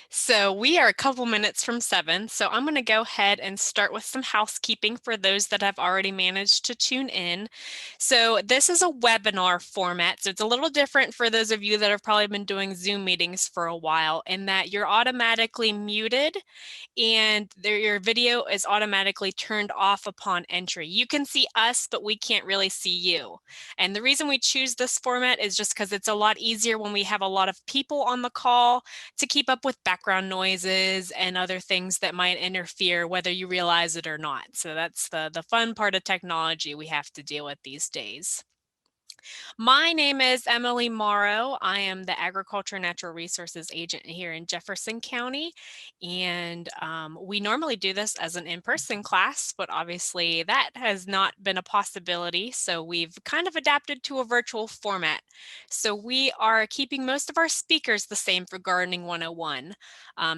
So we are a couple minutes from 7, so I'm going to go ahead and start with some housekeeping for those that have already managed to tune in. So this is a webinar format, so it's a little different for those of you that have probably been doing Zoom meetings for a while, in that you're automatically muted and your video is automatically turned off upon entry. You can see us, but we can't really see you. And the reason we choose this format is just because it's a lot easier when we have a lot of people on the call to keep up with background noises and other things that might interfere, whether you realize it or not. So that's the fun part of technology we have to deal with these days. My name is Emily Morrow. I am the Agriculture Natural Resources Agent here in Jefferson County. And we normally do this as an in-person class, but obviously that has not been a possibility. So we've kind of adapted to a virtual format. So we are keeping most of our speakers the same for Gardening 101.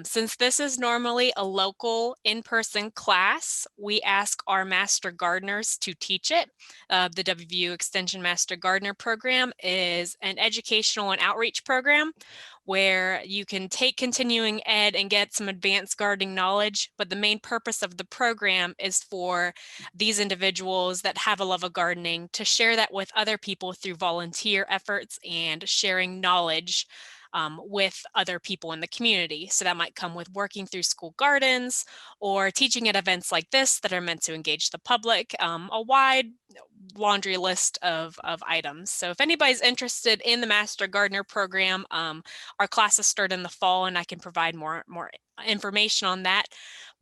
Since this is normally a local in-person class, we ask our Master Gardeners to teach it. The WVU Extension Master Gardener program is an educational and outreach program where you can take continuing ed and get some advanced gardening knowledge, but the main purpose of the program is for these individuals that have a love of gardening to share that with other people through volunteer efforts and sharing knowledge with other people in the community. So that might come with working through school gardens or teaching at events like this that are meant to engage the public, a wide laundry list of items. So if anybody's interested in the Master Gardener program, our classes start in the fall and I can provide more information on that.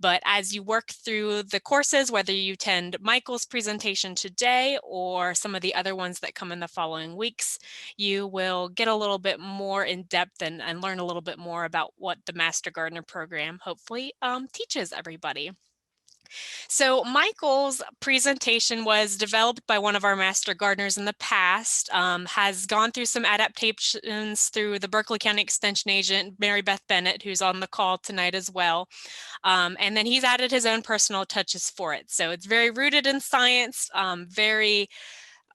But as you work through the courses, whether you attend Michael's presentation today or some of the other ones that come in the following weeks, you will get a little bit more in depth and learn a little bit more about what the Master Gardener program hopefully teaches everybody. So Michael's presentation was developed by one of our master gardeners in the past, has gone through some adaptations through the Berkeley County Extension agent, Mary Beth Bennett, who's on the call tonight as well. And then he's added his own personal touches for it. So it's very rooted in science, very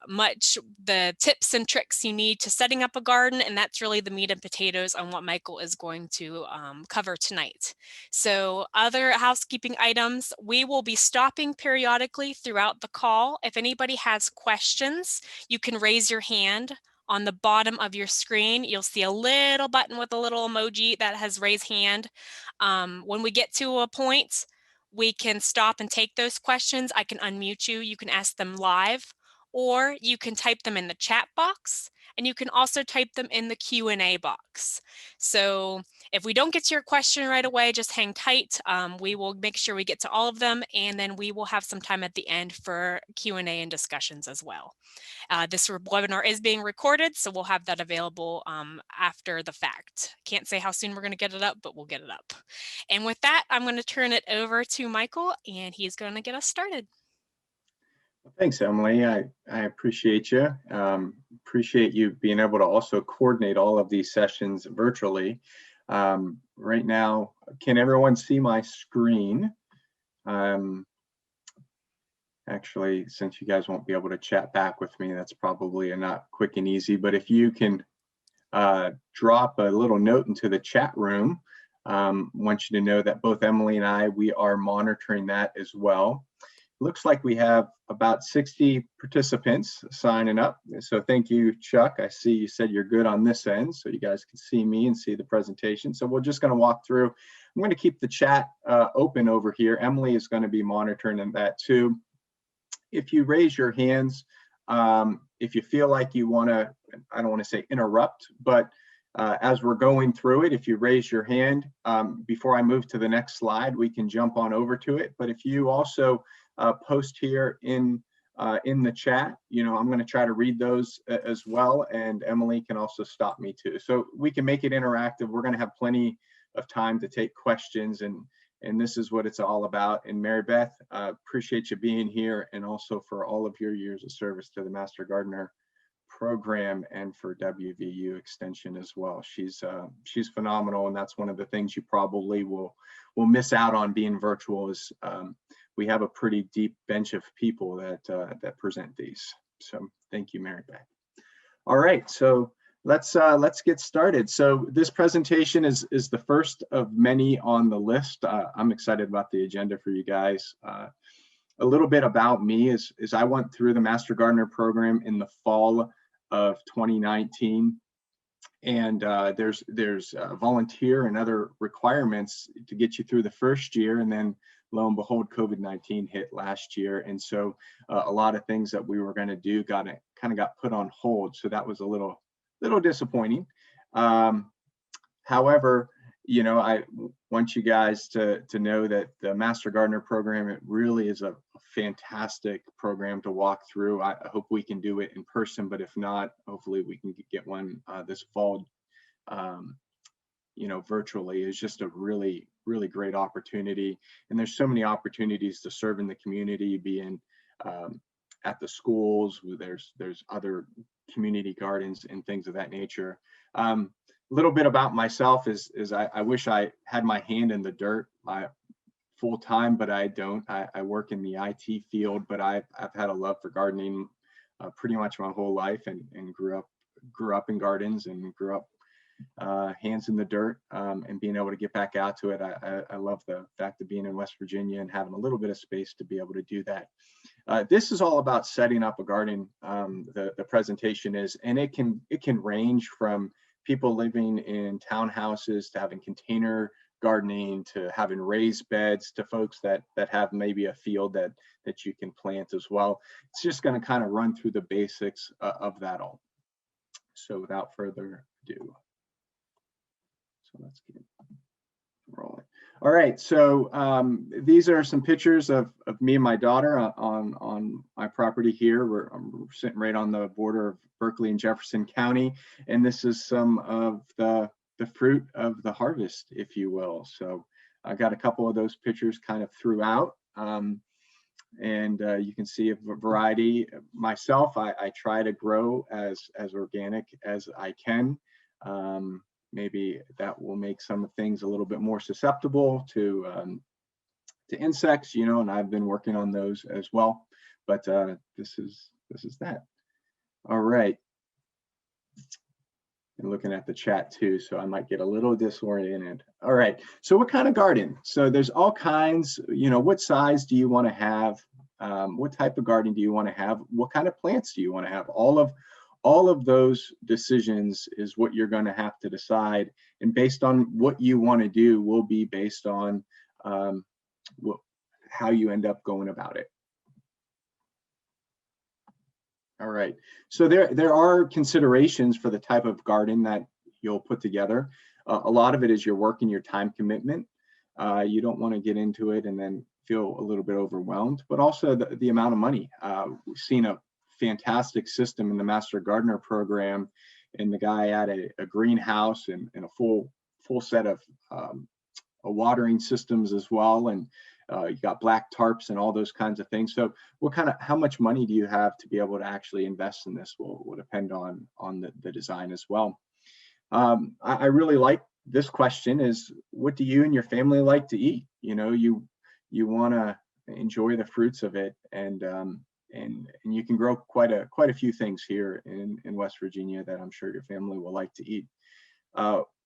much the tips and tricks you need to setting up a garden, and that's really the meat and potatoes on what Michael is going to cover tonight. So other housekeeping items, we will be stopping periodically throughout the call. If anybody has questions, you can raise your hand. On the bottom of your screen, you'll see a little button with a little emoji that has raise hand. When we get to a point, we can stop and take those questions. I can unmute you. You can ask them live, or you can type them in the chat box, and you can also type them in the Q&A box. So if we don't get to your question right away, just hang tight. We will make sure we get to all of them, and then we will have some time at the end for Q&A and discussions as well. This webinar is being recorded, so we'll have that available after the fact. Can't say how soon we're going to get it up, but we'll get it up. And with that, I'm going to turn it over to Michael, and he's going to get us started. Thanks, Emily. I appreciate you. Appreciate you being able to also coordinate all of these sessions virtually. Right now, can everyone see my screen? Actually, since you guys won't be able to chat back with me, that's probably not quick and easy. But if you can drop a little note into the chat room, want you to know that both Emily and we are monitoring that as well. Looks like we have about 60 participants signing up. So thank you, Chuck. I see you said you're good on this end, so you guys can see me and see the presentation. So we're just going to walk through. I'm going to keep the chat open over here. Emily is going to be monitoring that too. If you raise your hands, if you feel like you want to, I don't want to say interrupt, but as we're going through it, if you raise your hand, before I move to the next slide, we can jump on over to it. But if you also post here in the chat, I'm going to try to read those as well, and Emily can also stop me too. So we can make it interactive. We're going to have plenty of time to take questions, and this is what it's all about. And Mary Beth, appreciate you being here, and also for all of your years of service to the Master Gardener program and for WVU Extension as well. She's phenomenal, and that's one of the things you probably will miss out on being virtual is we have a pretty deep bench of people that present these. So thank you, Mary Beth. All right, so let's get started. So this presentation is the first of many on the list. I'm excited about the agenda for you guys. A little bit about me is I went through the Master Gardener program in the fall of 2019, and there's volunteer and other requirements to get you through the first year, and then lo and behold, COVID-19 hit last year, and so a lot of things that we were going to do kind of got put on hold. So that was a little disappointing. However, you know, I want you guys to know that the Master Gardener program, it really is a fantastic program to walk through. I hope we can do it in person, but if not, hopefully we can get one this fall, you know, virtually. It's just a really great opportunity. And there's so many opportunities to serve in the community, being at the schools. There's other community gardens and things of that nature. A little bit about myself is I wish I had my hand in the dirt full time, but I don't. I work in the IT field, but I've had a love for gardening pretty much my whole life, and grew up in gardens, and grew up hands in the dirt, and being able to get back out to it. I love the fact of being in West Virginia and having a little bit of space to be able to do that. This is all about setting up a garden. The presentation is, and it can range from people living in townhouses to having container gardening, to having raised beds, to folks that have maybe a field that you can plant as well. It's just going to kind of run through the basics of that all. So without further ado, so let's get rolling. All right, so these are some pictures of me and my daughter on my property here. We're sitting right on the border of Berkeley and Jefferson County, and this is some of the fruit of the harvest, if you will. So I got a couple of those pictures kind of throughout, and you can see a variety. Myself, I try to grow as organic as I can. Maybe that will make some things a little bit more susceptible to insects, you know, and I've been working on those as well. But this is that. All right. And looking at the chat too, so I might get a little disoriented. All right. So what kind of garden? So there's all kinds. You know, what size do you want to have? What type of garden do you want to have? What kind of plants do you want to have? All of those decisions is what you're going to have to decide, and based on what you want to do will be based on how you end up going about it. All right, so there are considerations for the type of garden that you'll put together. A lot of it is your work and your time commitment. You don't want to get into it and then feel a little bit overwhelmed, but also the amount of money. We've seen a fantastic system in the Master Gardener program, and the guy had a greenhouse and a full set of watering systems as well, and you got black tarps and all those kinds of things. So how much money do you have to be able to actually invest in this will depend on the design as well. I really like this question is, what do you and your family like to eat? You know, you want to enjoy the fruits of it, and you can grow quite a few things here in West Virginia that I'm sure your family will like to eat.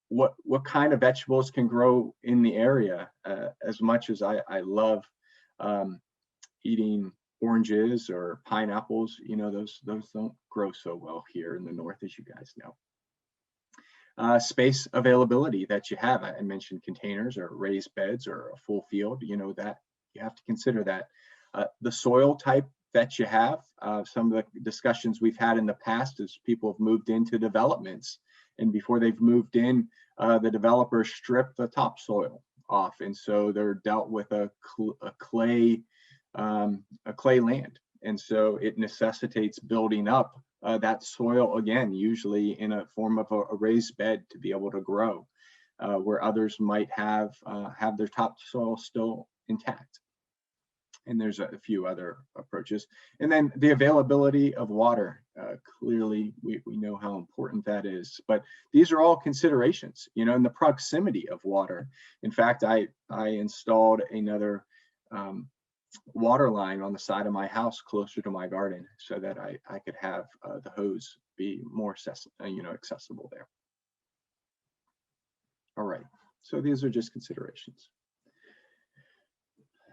What kind of vegetables can grow in the area? As much as I love eating oranges or pineapples, you know, those don't grow so well here in the north, as you guys know. Space availability that you have. I mentioned containers or raised beds or a full field, you know, that you have to consider that. The soil type that you have. Some of the discussions we've had in the past is people have moved into developments, and before they've moved in, the developers strip the topsoil off, and so they're dealt with a clay land, and so it necessitates building up that soil again, usually in a form of a raised bed to be able to grow, where others might have their topsoil still intact. And there's a few other approaches. And then the availability of water. Clearly, we know how important that is. But these are all considerations, you know, and the proximity of water. In fact, I installed another water line on the side of my house closer to my garden so that I could have the hose be more accessible there. All right, so these are just considerations.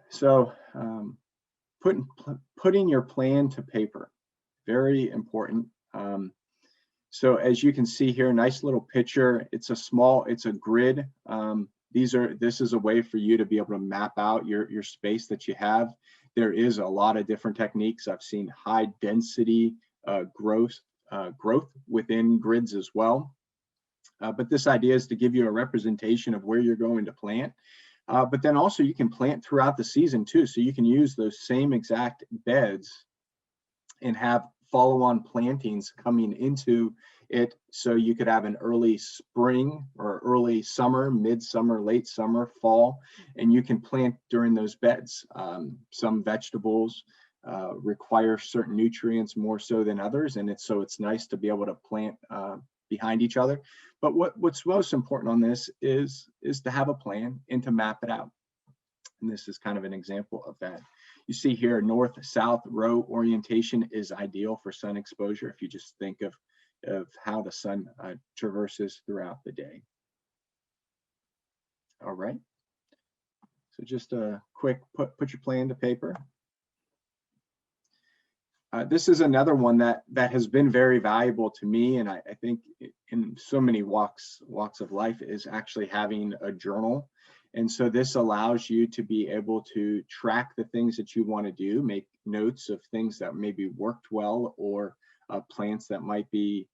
So putting your plan to paper, very important. So as you can see here, nice little picture. It's a grid. This is a way for you to be able to map out your space that you have. There is a lot of different techniques. I've seen high density growth within grids as well. But this idea is to give you a representation of where you're going to plant. But then also you can plant throughout the season too. So you can use those same exact beds and have follow-on plantings coming into it. So you could have an early spring or early summer, midsummer, late summer, fall, and you can plant during those beds. Some vegetables require certain nutrients more so than others, and it's nice to be able to plant behind each other. But what's most important on this is to have a plan and to map it out. And this is kind of an example of that. You see here, north-south row orientation is ideal for sun exposure if you just think of how the sun traverses throughout the day. All right. So just a quick put your plan to paper. This is another one that has been very valuable to me, and I think in so many walks of life, is actually having a journal. And so this allows you to be able to track the things that you want to do, make notes of things that maybe worked well, or plants that might be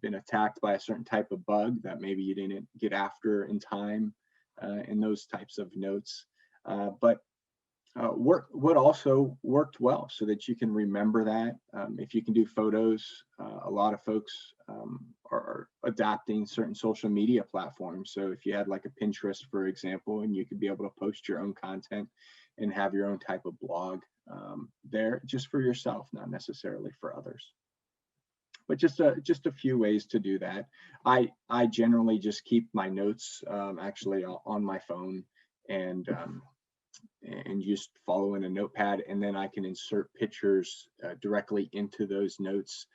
been attacked by a certain type of bug that maybe you didn't get after in time, and those types of notes. But what also worked well, so that you can remember that. If you can do photos, a lot of folks are adapting certain social media platforms. So if you had like a Pinterest, for example, and you could be able to post your own content and have your own type of blog there, just for yourself, not necessarily for others. But just a few ways to do that. I generally just keep my notes actually on my phone, and just follow in a notepad, and then I can insert pictures directly into those notes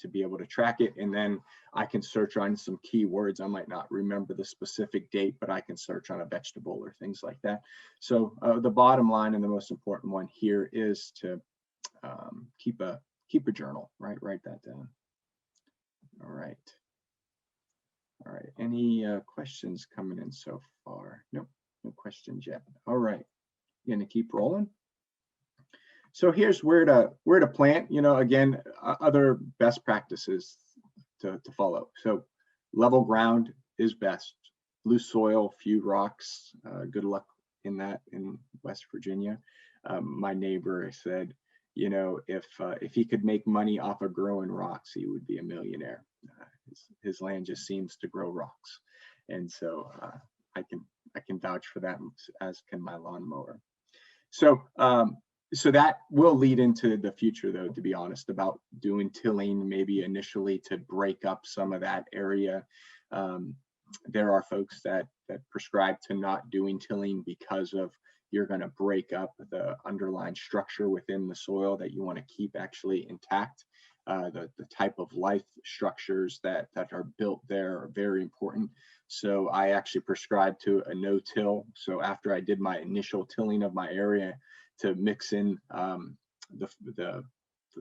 to be able to track it. And then I can search on some keywords. I might not remember the specific date, but I can search on a vegetable or things like that. So the bottom line and the most important one here is to keep a journal, right? Write that down. All right. All right. Any questions coming in so far? Nope, no questions yet. All right. Gonna keep rolling. So here's where to plant. Again, other best practices to follow. So level ground is best. Loose soil, few rocks. Good luck in that in West Virginia. My neighbor said, if he could make money off of growing rocks, he would be a millionaire. His land just seems to grow rocks, and so I can vouch for that, as can my lawnmower. So so that will lead into the future, though, to be honest, about doing tilling, maybe initially to break up some of that area. There are folks that prescribe to not doing tilling because of you're going to break up the underlying structure within the soil that you want to keep actually intact. The type of life structures that are built there are very important. So I actually prescribe to a no-till. So after I did my initial tilling of my area, to mix in the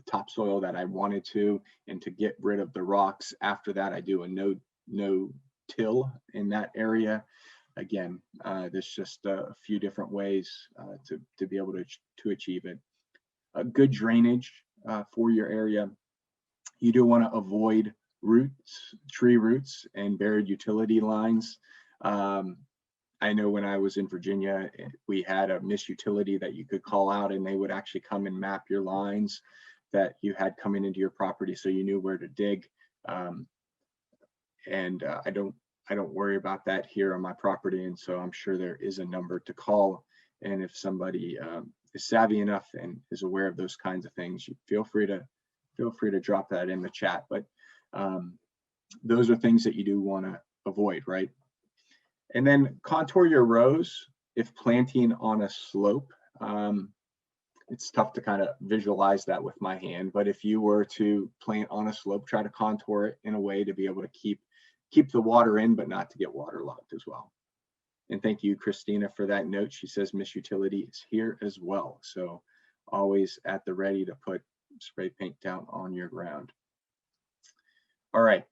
topsoil that I wanted to, and to get rid of the rocks. After that, I do a no-till in that area. Again, there's just a few different ways to be able to achieve it. A good drainage for your area. You do want to avoid tree roots, and buried utility lines. I know when I was in Virginia, we had a Miss Utility that you could call out, and they would actually come and map your lines that you had coming into your property, so you knew where to dig. And I don't worry about that here on my property, and so I'm sure there is a number to call. And if somebody is savvy enough and is aware of those kinds of things, you feel free to drop that in the chat. But those are things that you do want to avoid, right? And then contour your rows if planting on a slope. it's tough to kind of visualize that with my hand, but if you were to plant on a slope, try to contour it in a way to be able to keep the water in, but not to get waterlogged as well. And thank you, Christina, for that note. She says Miss Utility is here as well. So always at the ready to put spray paint down on your ground. All right,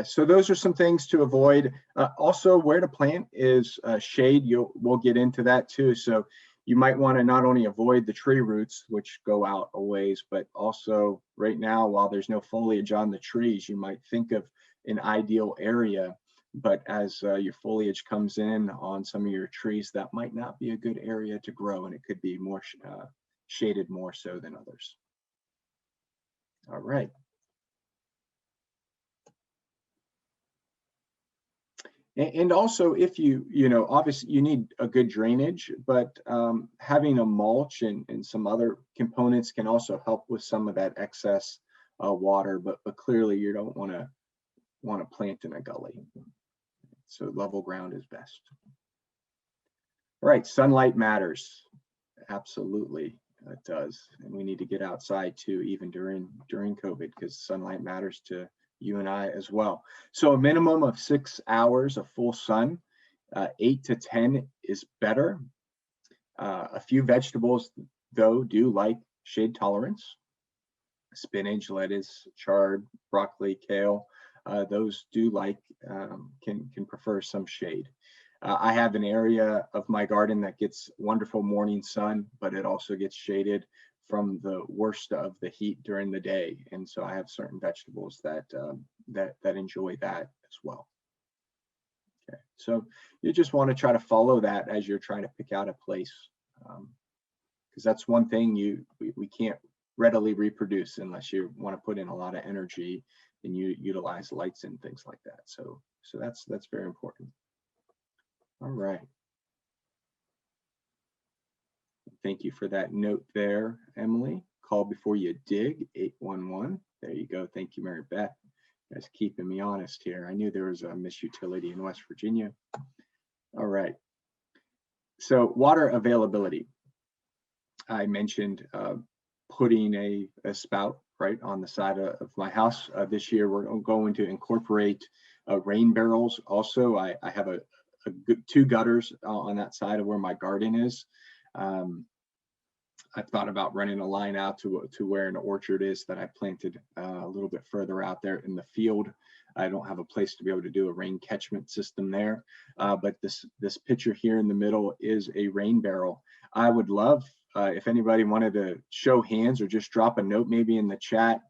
so those are some things to avoid. Also, where to plant is shade. We'll get into that too. So you might want to not only avoid the tree roots, which go out a ways, but also right now, while there's no foliage on the trees, you might think of an ideal area. But as your foliage comes in on some of your trees, that might not be a good area to grow, and it could be more shaded more so than others. All right. And also, if obviously you need a good drainage, but having a mulch and some other components can also help with some of that excess water, but clearly you don't want to plant in a gully. So level ground is best. All right, sunlight matters. Absolutely, it does. And we need to get outside too, even during COVID, because sunlight matters to you and I as well. So a minimum of 6 hours of full sun, 8 to 10 is better. A few vegetables, though, do like shade tolerance. Spinach, lettuce, chard, broccoli, kale, those do like, can prefer some shade. I have an area of my garden that gets wonderful morning sun, but it also gets shaded from the worst of the heat during the day. And so I have certain vegetables that enjoy that as well. Okay, so you just want to try to follow that as you're trying to pick out a place, because that's one thing we can't readily reproduce unless you want to put in a lot of energy and you utilize lights and things like that. So that's very important. All right. Thank you for that note there, Emily. Call before you dig, 811. There you go. Thank you, Mary Beth. You guys keeping me honest here. I knew there was a Miss Utility in West Virginia. All right. So water availability. I mentioned putting a spout right on the side of my house. This year, we're going to incorporate rain barrels. Also, I have two gutters on that side of where my garden is. I've thought about running a line out to where an orchard is that I planted a little bit further out there in the field. I don't have a place to be able to do a rain catchment system there, but this picture here in the middle is a rain barrel. I would love if anybody wanted to show hands or just drop a note maybe in the chat,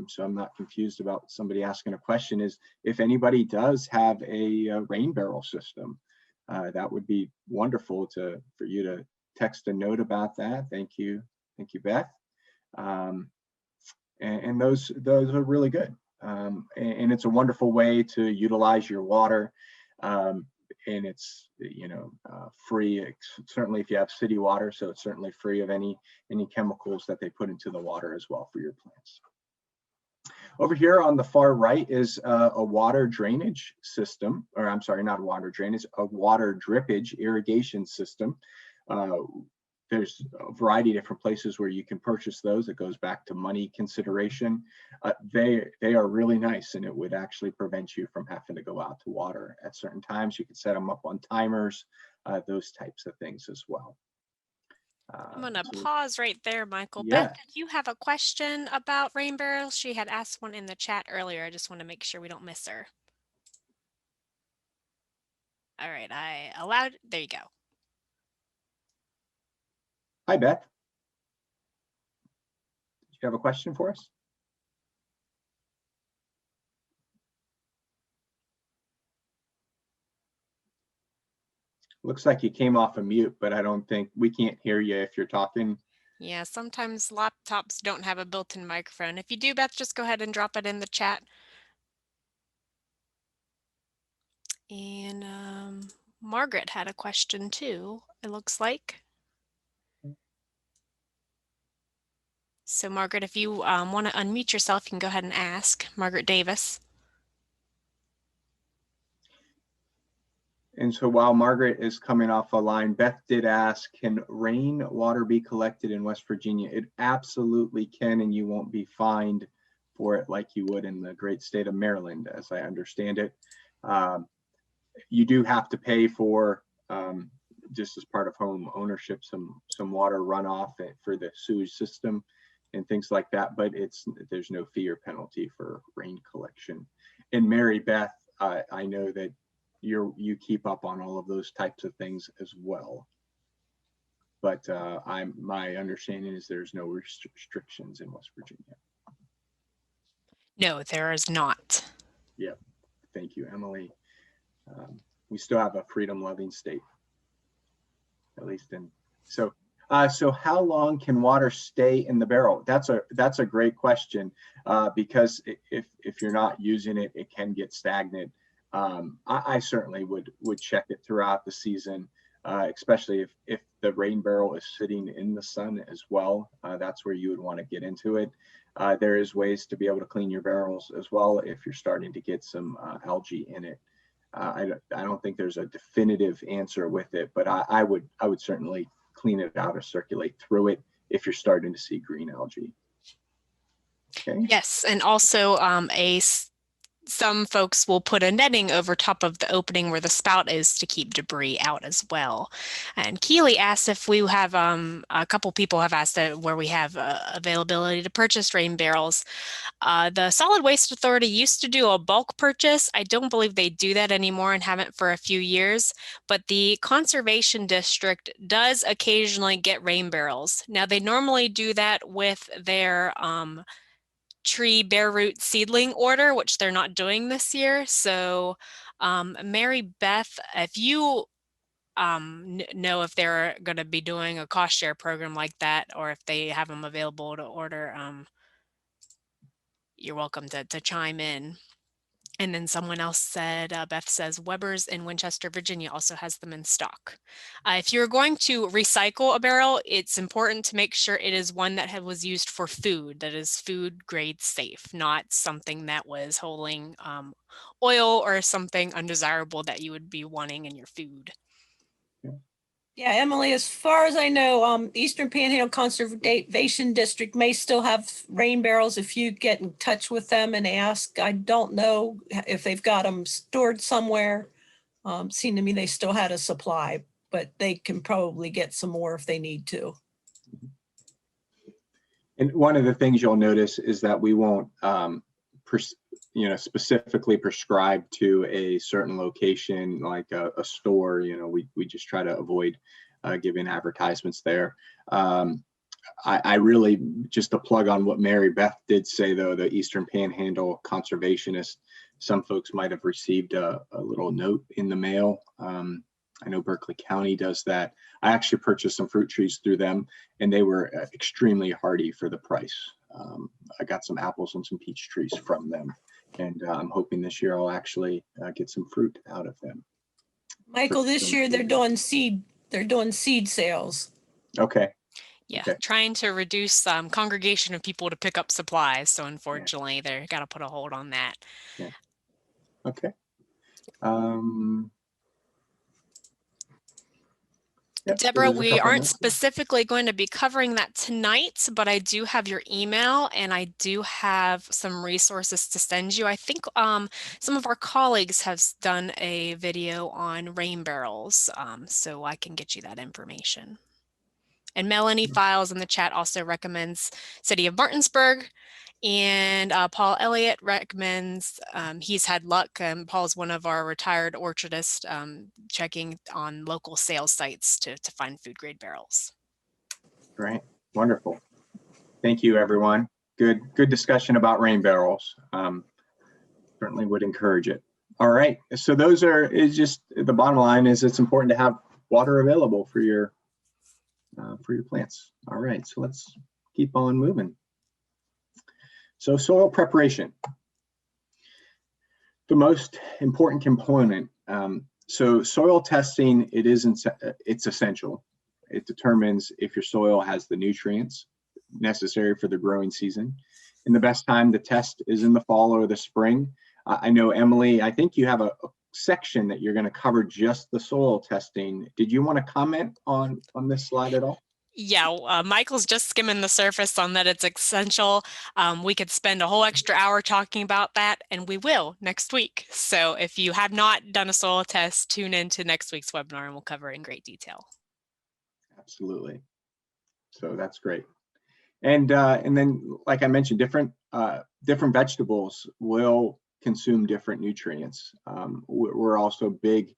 so I'm not confused about somebody asking a question, is if anybody does have a rain barrel system, that would be wonderful for you to text a note about that. Thank you, Beth. And those are really good, and it's a wonderful way to utilize your water, and it's free. Certainly, if you have city water, so it's certainly free of any chemicals that they put into the water as well for your plants. Over here on the far right is a water drainage system, or I'm sorry, not water drainage, a water drippage irrigation system. There's a variety of different places where you can purchase those. It goes back to money consideration. They are really nice, and it would actually prevent you from having to go out to water at certain times. You can set them up on timers, those types of things as well. I'm going to pause right there, Michael. Yeah. Beth, did you have a question about rain barrels? She had asked one in the chat earlier. I just want to make sure we don't miss her. All right, I allowed. There you go. Hi, Beth. Do you have a question for us? Looks like you came off of mute, but I don't think we can't hear you if you're talking. Yeah, sometimes laptops don't have a built-in microphone. If you do, Beth, just go ahead and drop it in the chat. And Margaret had a question too, it looks like. So Margaret, if you want to unmute yourself, you can go ahead and ask. Margaret Davis. And so while Margaret is coming off a line, Beth did ask, can rainwater be collected in West Virginia? It absolutely can, and you won't be fined for it like you would in the great state of Maryland, as I understand it. You do have to pay for, just as part of home ownership, some water runoff for the sewage system and things like that, but there's no fee or penalty for rain collection. And Mary Beth, I know that you keep up on all of those types of things as well. But my understanding is there's no restrictions in West Virginia. No, there is not. Yep. Thank you, Emily. We still have a freedom-loving state, at least in so. So how long can water stay in the barrel? That's a great question, because if you're not using it, it can get stagnant. I certainly would check it throughout the season, especially if the rain barrel is sitting in the sun as well. That's where you would want to get into it. There is ways to be able to clean your barrels as well if you're starting to get some algae in it. I don't think there's a definitive answer with it, but I would certainly clean it out or circulate through it if you're starting to see green algae. Okay. Yes, and also some folks will put a netting over top of the opening where the spout is to keep debris out as well. And Keely asked if we have, a couple people have asked where we have availability to purchase rain barrels. The Solid Waste Authority used to do a bulk purchase. I don't believe they do that anymore and haven't for a few years, but the Conservation District does occasionally get rain barrels. Now they normally do that with their tree bare root seedling order, which they're not doing this year. So Mary Beth, if you know if they're going to be doing a cost share program like that, or if they have them available to order, you're welcome to chime in. And then someone else said, Beth says, Weber's in Winchester, Virginia also has them in stock. If you're going to recycle a barrel, it's important to make sure it is one that was used for food, that is food grade safe, not something that was holding oil or something undesirable that you would be wanting in your food. Yeah, Emily, as far as I know, Eastern Panhandle Conservation District may still have rain barrels if you get in touch with them and ask. I don't know if they've got them stored somewhere. Seemed to me they still had a supply, but they can probably get some more if they need to. And one of the things you'll notice is that we won't specifically prescribe to a certain location like a store. We just try to avoid giving advertisements there. I really, just to plug on what Mary Beth did say, though, the Eastern Panhandle Conservationist, some folks might have received a little note in the mail. I know Berkeley County does that. I actually purchased some fruit trees through them, and they were extremely hardy for the price. I got some apples and some peach trees from them, and I'm hoping this year I'll actually get some fruit out of them. Michael, this year they're doing seed sales. Okay. Yeah, okay. Trying to reduce congregation of people to pick up supplies. So unfortunately, they've got to put a hold on that. Yeah. Okay. Yep, Deborah, so we aren't specifically going to be covering that tonight, but I do have your email and I do have some resources to send you. I think some of our colleagues have done a video on rain barrels, so I can get you that information. And Melanie Files in the chat also recommends City of Martinsburg. And Paul Elliott recommends, he's had luck, Paul's one of our retired orchardists, checking on local sales sites to find food grade barrels. Great, wonderful. Thank you, everyone. Good discussion about rain barrels. Certainly would encourage it. All right, so is just the bottom line is it's important to have water available for your plants. All right, so let's keep on moving. So soil preparation, the most important component. So soil testing, it's essential. It determines if your soil has the nutrients necessary for the growing season. And the best time to test is in the fall or the spring. I know, Emily, I think you have a section that you're going to cover just the soil testing. Did you want to comment on this slide at all? Yeah, Michael's just skimming the surface on that it's essential. We could spend a whole extra hour talking about that, and we will next week. So if you have not done a soil test, tune into next week's webinar and we'll cover it in great detail. Absolutely. So that's great. And then, like I mentioned, different vegetables will consume different nutrients. We're also big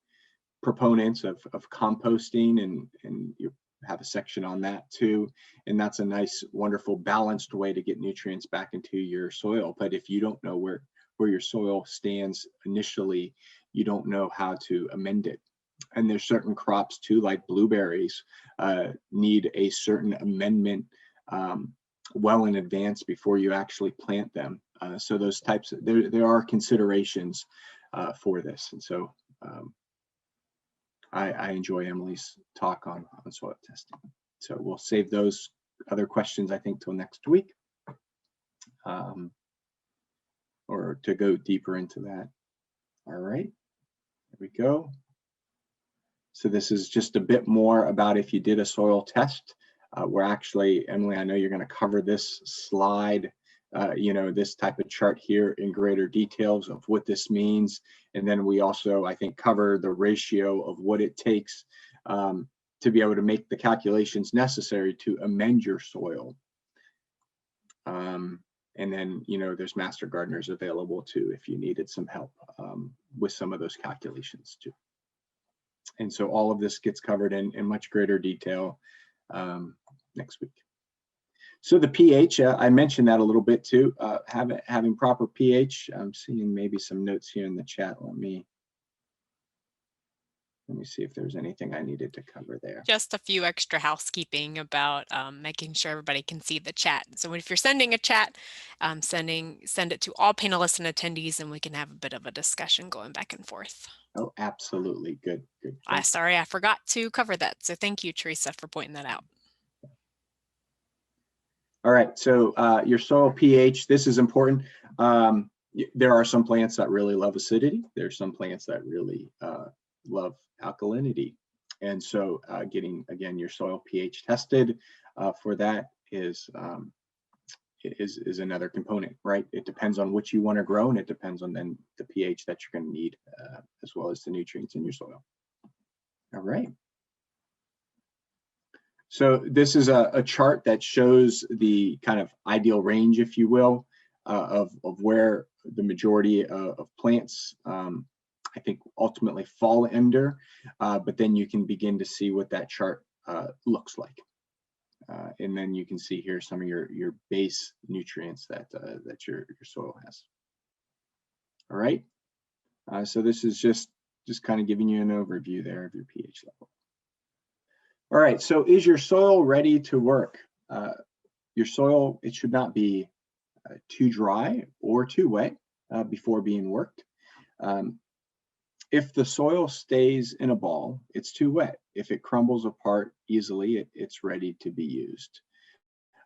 proponents of composting, and you have a section on that too. And that's a nice, wonderful, balanced way to get nutrients back into your soil. But if you don't know where your soil stands initially, you don't know how to amend it. And there's certain crops too, like blueberries, need a certain amendment well in advance before you actually plant them. So those types of, there are considerations for this. And so I enjoy Emily's talk on soil testing. So we'll save those other questions, I think, till next week, or to go deeper into that. All right, there we go. So this is just a bit more about if you did a soil test. We're actually, Emily, I know you're going to cover this slide, this type of chart here in greater details of what this means. And then we also, I think, cover the ratio of what it takes to be able to make the calculations necessary to amend your soil. And then, there's Master Gardeners available too if you needed some help with some of those calculations too. And so all of this gets covered in much greater detail next week. So the pH, I mentioned that a little bit too, having proper pH. I'm seeing maybe some notes here in the chat. Let me see if there's anything I needed to cover there. Just a few extra housekeeping about making sure everybody can see the chat. So if you're sending a chat, send it to all panelists and attendees, and we can have a bit of a discussion going back and forth. Oh, absolutely. Good. Sorry, I forgot to cover that. So thank you, Teresa, for pointing that out. All right, so your soil pH, this is important. There are some plants that really love acidity. There's some plants that really love alkalinity. And so getting, again, your soil pH tested for that is another component, right? It depends on what you want to grow, and it depends on then the pH that you're going to need, as well as the nutrients in your soil. All right. So this is a chart that shows the kind of ideal range, if you will, of where the majority of plants, I think, ultimately fall under, but then you can begin to see what that chart looks like. And then you can see here some of your base nutrients that your soil has. All right. So this is just kind of giving you an overview there of your pH level. All right, so is your soil ready to work? Your soil, it should not be too dry or too wet before being worked. If the soil stays in a ball, it's too wet. If it crumbles apart easily, it's ready to be used.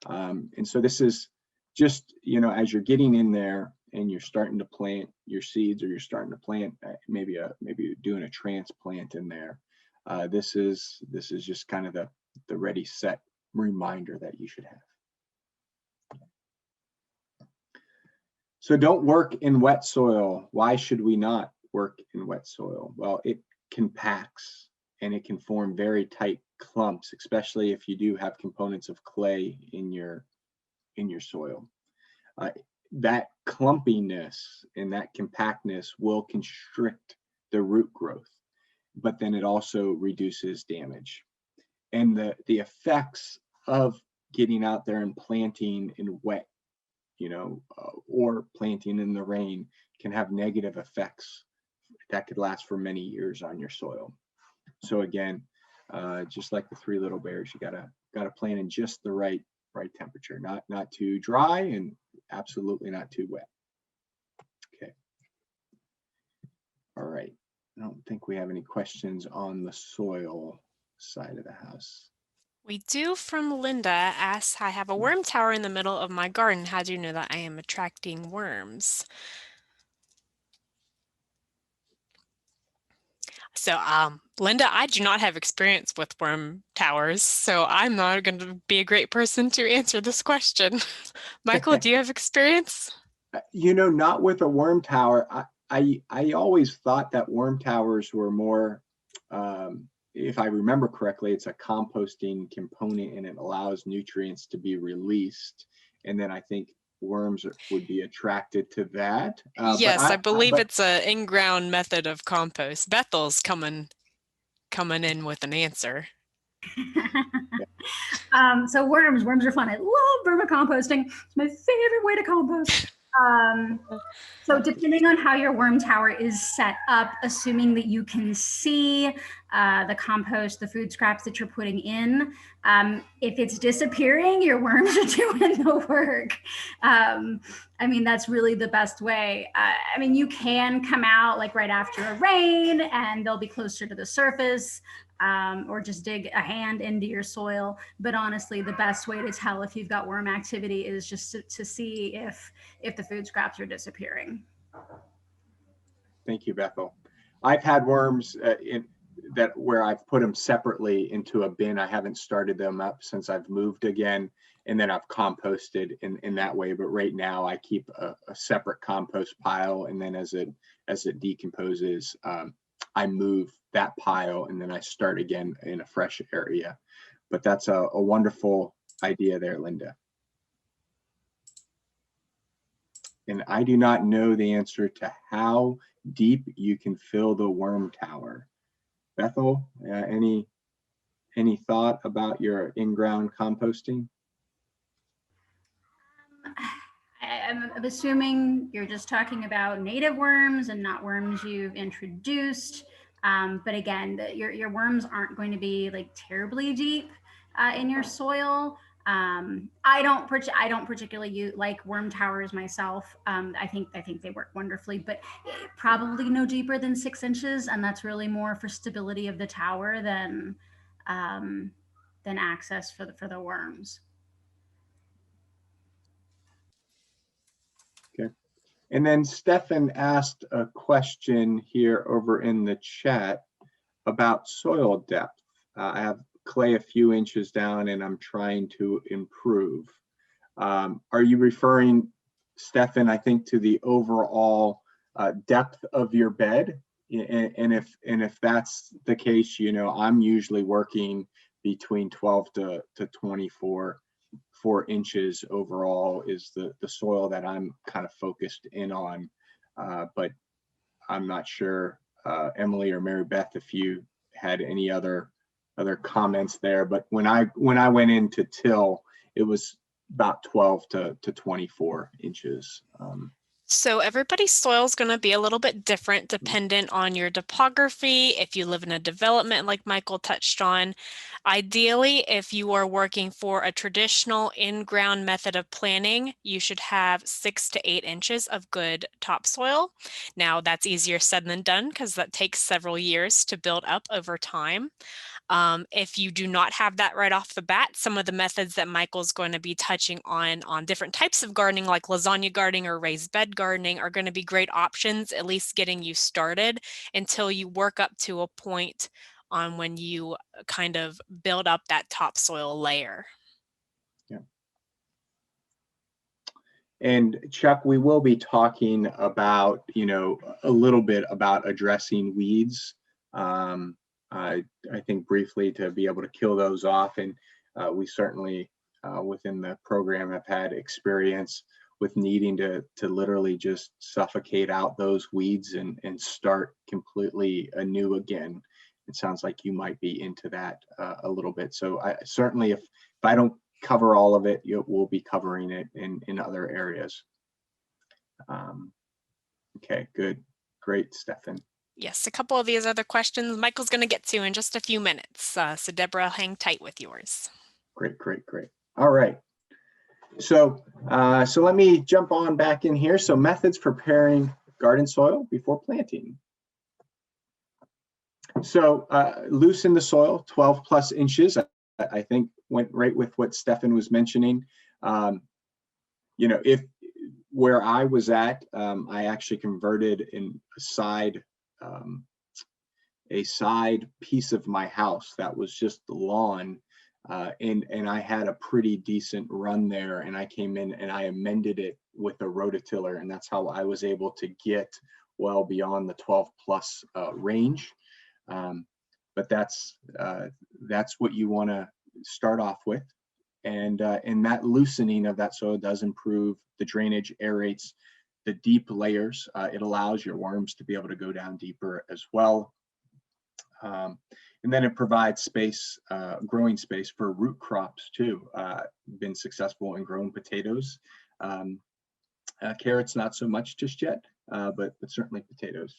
And so this is just, as you're getting in there and you're starting to plant your seeds, or you're starting to plant maybe doing a transplant in there. This is just kind of the ready, set reminder that you should have. So don't work in wet soil. Why should we not work in wet soil? Well, it compacts and it can form very tight clumps, especially if you do have components of clay in your soil. That clumpiness and that compactness will constrict the root growth, but then it also reduces damage. And the effects of getting out there and planting in wet, or planting in the rain can have negative effects that could last for many years on your soil. So again, just like the three little bears, you gotta plant in just the right temperature, not too dry and absolutely not too wet. Okay. All right. I don't think we have any questions on the soil side of the house. We do, from Linda, asks, I have a worm tower in the middle of my garden. How do you know that I am attracting worms? So, Linda, I do not have experience with worm towers, so I'm not going to be a great person to answer this question. Michael, do you have experience? Not with a worm tower. I always thought that worm towers were more, if I remember correctly, it's a composting component and it allows nutrients to be released. And then I think worms would be attracted to that. Yes, I believe it's an in-ground method of compost. Bethel's coming in with an answer. So worms are fun. I love vermicomposting. It's my favorite way to compost. So depending on how your worm tower is set up, assuming that you can see the compost, the food scraps that you're putting in, if it's disappearing, your worms are doing the work. I mean, that's really the best way. I mean, you can come out like right after a rain and they'll be closer to the surface. Or just dig a hand into your soil. But honestly, the best way to tell if you've got worm activity is just to see if the food scraps are disappearing. Thank you, Bethel. I've had worms where I've put them separately into a bin. I haven't started them up since I've moved again, and then I've composted in that way. But right now I keep a separate compost pile, and then as it decomposes, I move that pile and then I start again in a fresh area. But that's a wonderful idea there, Linda. And I do not know the answer to how deep you can fill the worm tower. Bethel, any thought about your in-ground composting? I'm assuming you're just talking about native worms and not worms you've introduced. But again, your worms aren't going to be like terribly deep in your soil. I don't particularly like worm towers myself. I think they work wonderfully, but probably no deeper than 6 inches, and that's really more for stability of the tower than access for the worms. Okay. And then Stefan asked a question here over in the chat about soil depth. I have clay a few inches down and I'm trying to improve. Are you referring, Stefan, I think, to the overall depth of your bed? And if that's the case, I'm usually working between 12 to 24 inches overall is the soil that I'm kind of focused in on. But I'm not sure, Emily or Mary Beth, if you had any other comments there. But when I went into till, it was about 12 to 24 inches. So everybody's soil is going to be a little bit different dependent on your topography. If you live in a development like Michael touched on, ideally, if you are working for a traditional in-ground method of planting, you should have 6 to 8 inches of good topsoil. Now that's easier said than done because that takes several years to build up over time. If you do not have that right off the bat, some of the methods that Michael's going to be touching on different types of gardening, like lasagna gardening or raised bed gardening, are going to be great options, at least getting you started until you work up to a point on when you kind of build up that topsoil layer. Yeah. And Chuck, we will be talking about, a little bit about addressing weeds. I think briefly to be able to kill those off, and we certainly within the program have had experience with needing to literally just suffocate out those weeds and start completely anew again. It sounds like you might be into that a little bit. So I certainly, if I don't cover all of it, we'll be covering it in other areas. Okay, good, great, Stefan. Yes, a couple of these other questions Michael's going to get to in just a few minutes. So Deborah, hang tight with yours. Great. All right. So let me jump on back in here. So methods for preparing garden soil before planting. So loosen the soil 12 plus inches. I think went right with what Stefan was mentioning. If where I was at, I actually converted in a side a side piece of my house that was just the lawn. And I had a pretty decent run there, and I came in and I amended it with a rototiller, and that's how I was able to get well beyond the 12 plus range. But that's what you want to start off with. And that loosening of that soil does improve the drainage, aerates the deep layers. It allows your worms to be able to go down deeper as well. And then it provides space, growing space for root crops too. Been successful in growing potatoes. Carrots, not so much just yet, but certainly potatoes.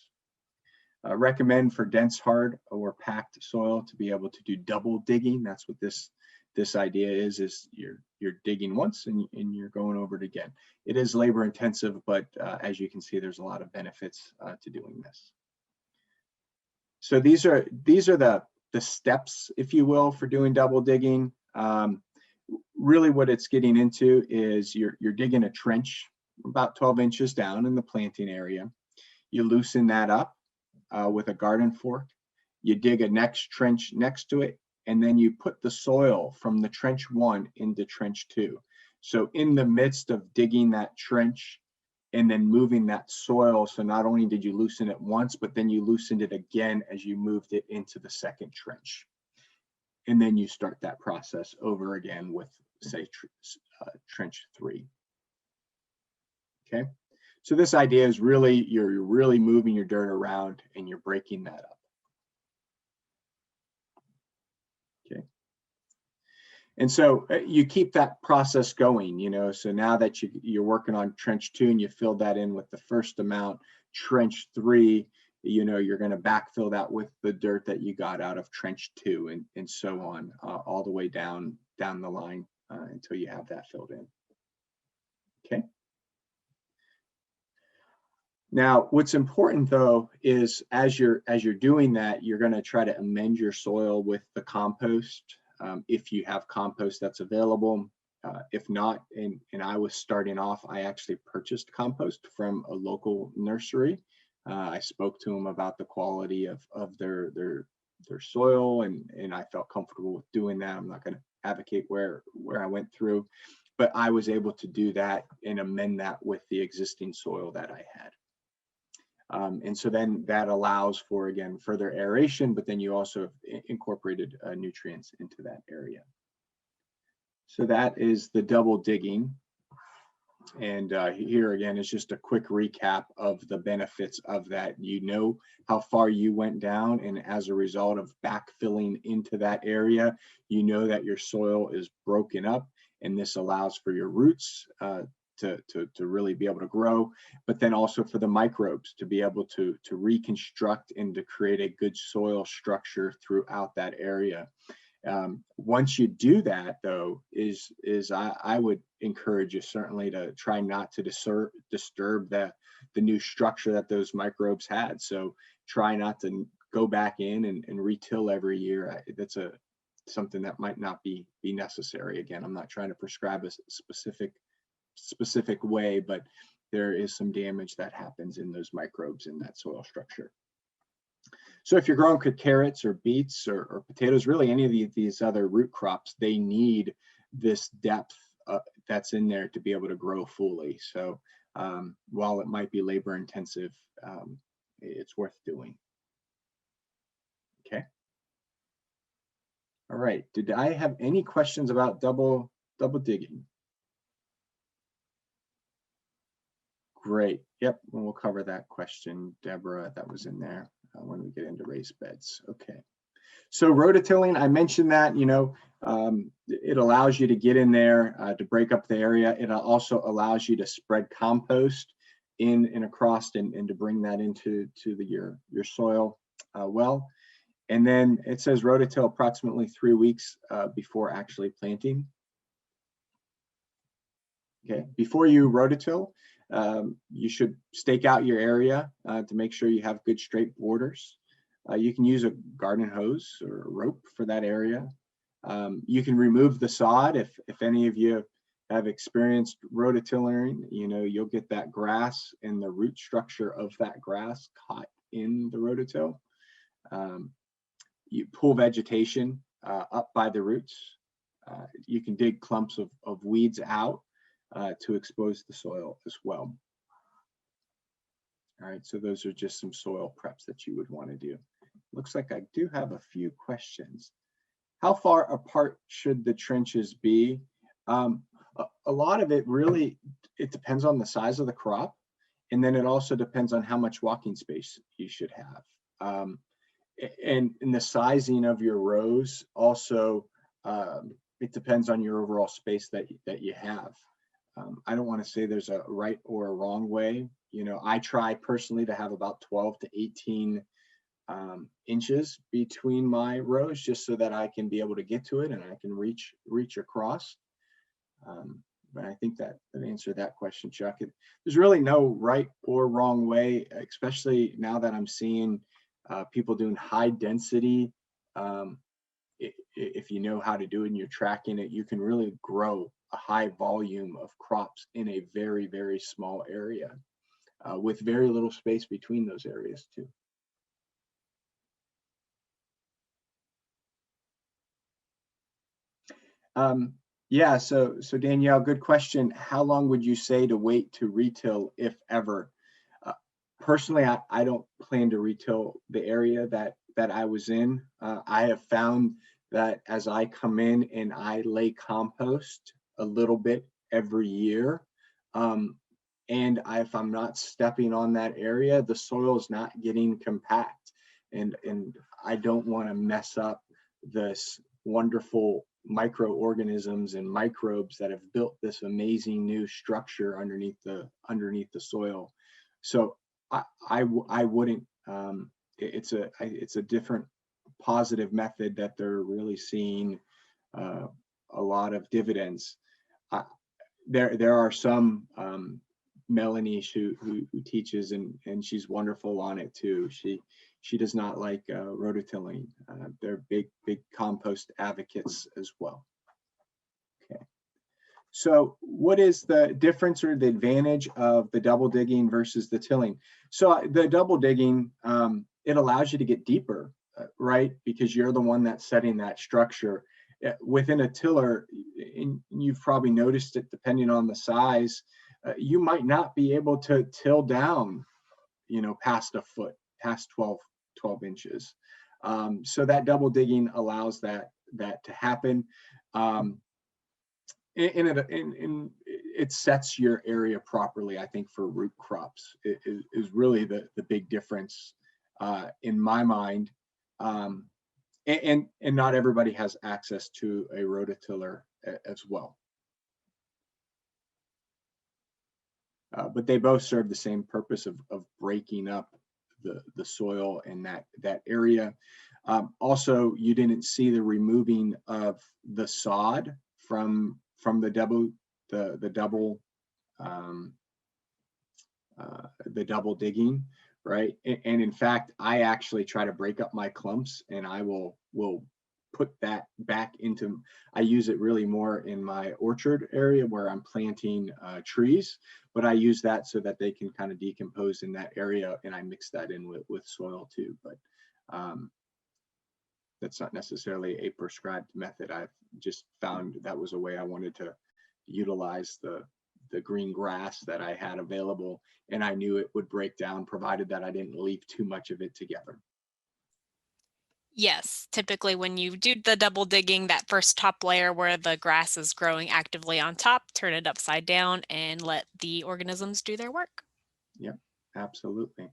Recommend for dense, hard, or packed soil to be able to do double digging. That's what this idea is you're digging once and you're going over it again. It is labor intensive, but as you can see, there's a lot of benefits to doing this. So these are the steps, if you will, for doing double digging. Really what it's getting into is you're digging a trench about 12 inches down in the planting area. You loosen that up with a garden fork. You dig a next trench next to it, and then you put the soil from the trench 1 into trench 2. So in the midst of digging that trench and then moving that soil, so not only did you loosen it once, but then you loosened it again as you moved it into the second trench. And then you start that process over again with, say, trench 3. Okay, so this idea is really, you're really moving your dirt around and you're breaking that up. Okay. And so you keep that process going, you know, so now that you're working on trench 2 and you filled that in with the first amount, trench 3, you know, you're going to backfill that with the dirt that you got out of trench 2 and so on, all the way down the line until you have that filled in. Okay. Now, what's important though is as you're doing that, you're going to try to amend your soil with the compost. If you have compost that's available. If not, and I was starting off, I actually purchased compost from a local nursery. I spoke to them about the quality of their soil, and I felt comfortable with doing that. I'm not going to advocate where I went through, but I was able to do that and amend that with the existing soil that I had. And so then that allows for, again, further aeration, but then you also incorporated nutrients into that area. So that is the double digging. And here again is just a quick recap of the benefits of that. You know how far you went down, and as a result of backfilling into that area, you know that your soil is broken up, and this allows for your roots to really be able to grow, but then also for the microbes to be able to reconstruct and to create a good soil structure throughout that area. Once you do that, though, I would encourage you certainly to try not to disturb the new structure that those microbes had. So try not to go back in and retill every year. That's something that might not be necessary. Again, I'm not trying to prescribe a specific way, but there is some damage that happens in those microbes in that soil structure. So if you're growing carrots or beets or potatoes, really any of these other root crops, they need this depth that's in there to be able to grow fully. So while it might be labor intensive, it's worth doing. Okay. All right. Did I have any questions about double digging? Great. Yep. And we'll cover that question, Deborah, that was in there when we get into raised beds. Okay. So rototilling, I mentioned that, you know, it allows you to get in there to break up the area. It also allows you to spread compost in and across and to bring that into your soil well. And then it says rototill approximately 3 weeks before actually planting. Okay. Before you rototill, you should stake out your area to make sure you have good straight borders. You can use a garden hose or a rope for that area. You can remove the sod. If any of you have experienced rototilling, you know, you'll get that grass and the root structure of that grass caught in the rototill. You pull vegetation up by the roots. You can dig clumps of weeds out to expose the soil as well. All right, so those are just some soil preps that you would want to do. Looks like I do have a few questions. How far apart should the trenches be? A lot of it really, it depends on the size of the crop. And then it also depends on how much walking space you should have. And the sizing of your rows also, it depends on your overall space that you have. I don't want to say there's a right or a wrong way. You know, I try personally to have about 12 to 18 inches between my rows, just so that I can be able to get to it and I can reach across. But I think that answered that question, Chuck. There's really no right or wrong way, especially now that I'm seeing people doing high density. If you know how to do it and you're tracking it, you can really grow a high volume of crops in a very, very small area with very little space between those areas too. Yeah, so Danielle, good question. How long would you say to wait to retill, if ever? Personally, I don't plan to retill the area that I was in. I have found that as I come in and I lay compost a little bit every year, and if I'm not stepping on that area, the soil is not getting compact, and I don't want to mess up this wonderful microorganisms and microbes that have built this amazing new structure underneath the soil. So I wouldn't. It's a different positive method that they're really seeing a lot of dividends. There are some Melanie who teaches and she's wonderful on it too. She does not like rototilling. They're big compost advocates as well. Okay. So what is the difference or the advantage of the double digging versus the tilling? So the double digging, it allows you to get deeper, right? Because you're the one that's setting that structure. Within a tiller, and you've probably noticed it depending on the size, you might not be able to till down, past a foot, past 12 inches. So that double digging allows that to happen. And it sets your area properly, I think, for root crops. It is really the big difference in my mind. And not everybody has access to a rototiller as well. But they both serve the same purpose of breaking up the soil in that area. Also, you didn't see the removing of the sod from the double digging, right? And in fact, I actually try to break up my clumps, and I will put that back into. I use it really more in my orchard area where I'm planting trees, but I use that so that they can kind of decompose in that area, and I mix that in with soil too. But that's not necessarily a prescribed method. I've just found that was a way I wanted to utilize the green grass that I had available, and I knew it would break down provided that I didn't leave too much of it together. Yes, typically when you do the double digging, that first top layer where the grass is growing actively on top, turn it upside down and let the organisms do their work. Yep, absolutely.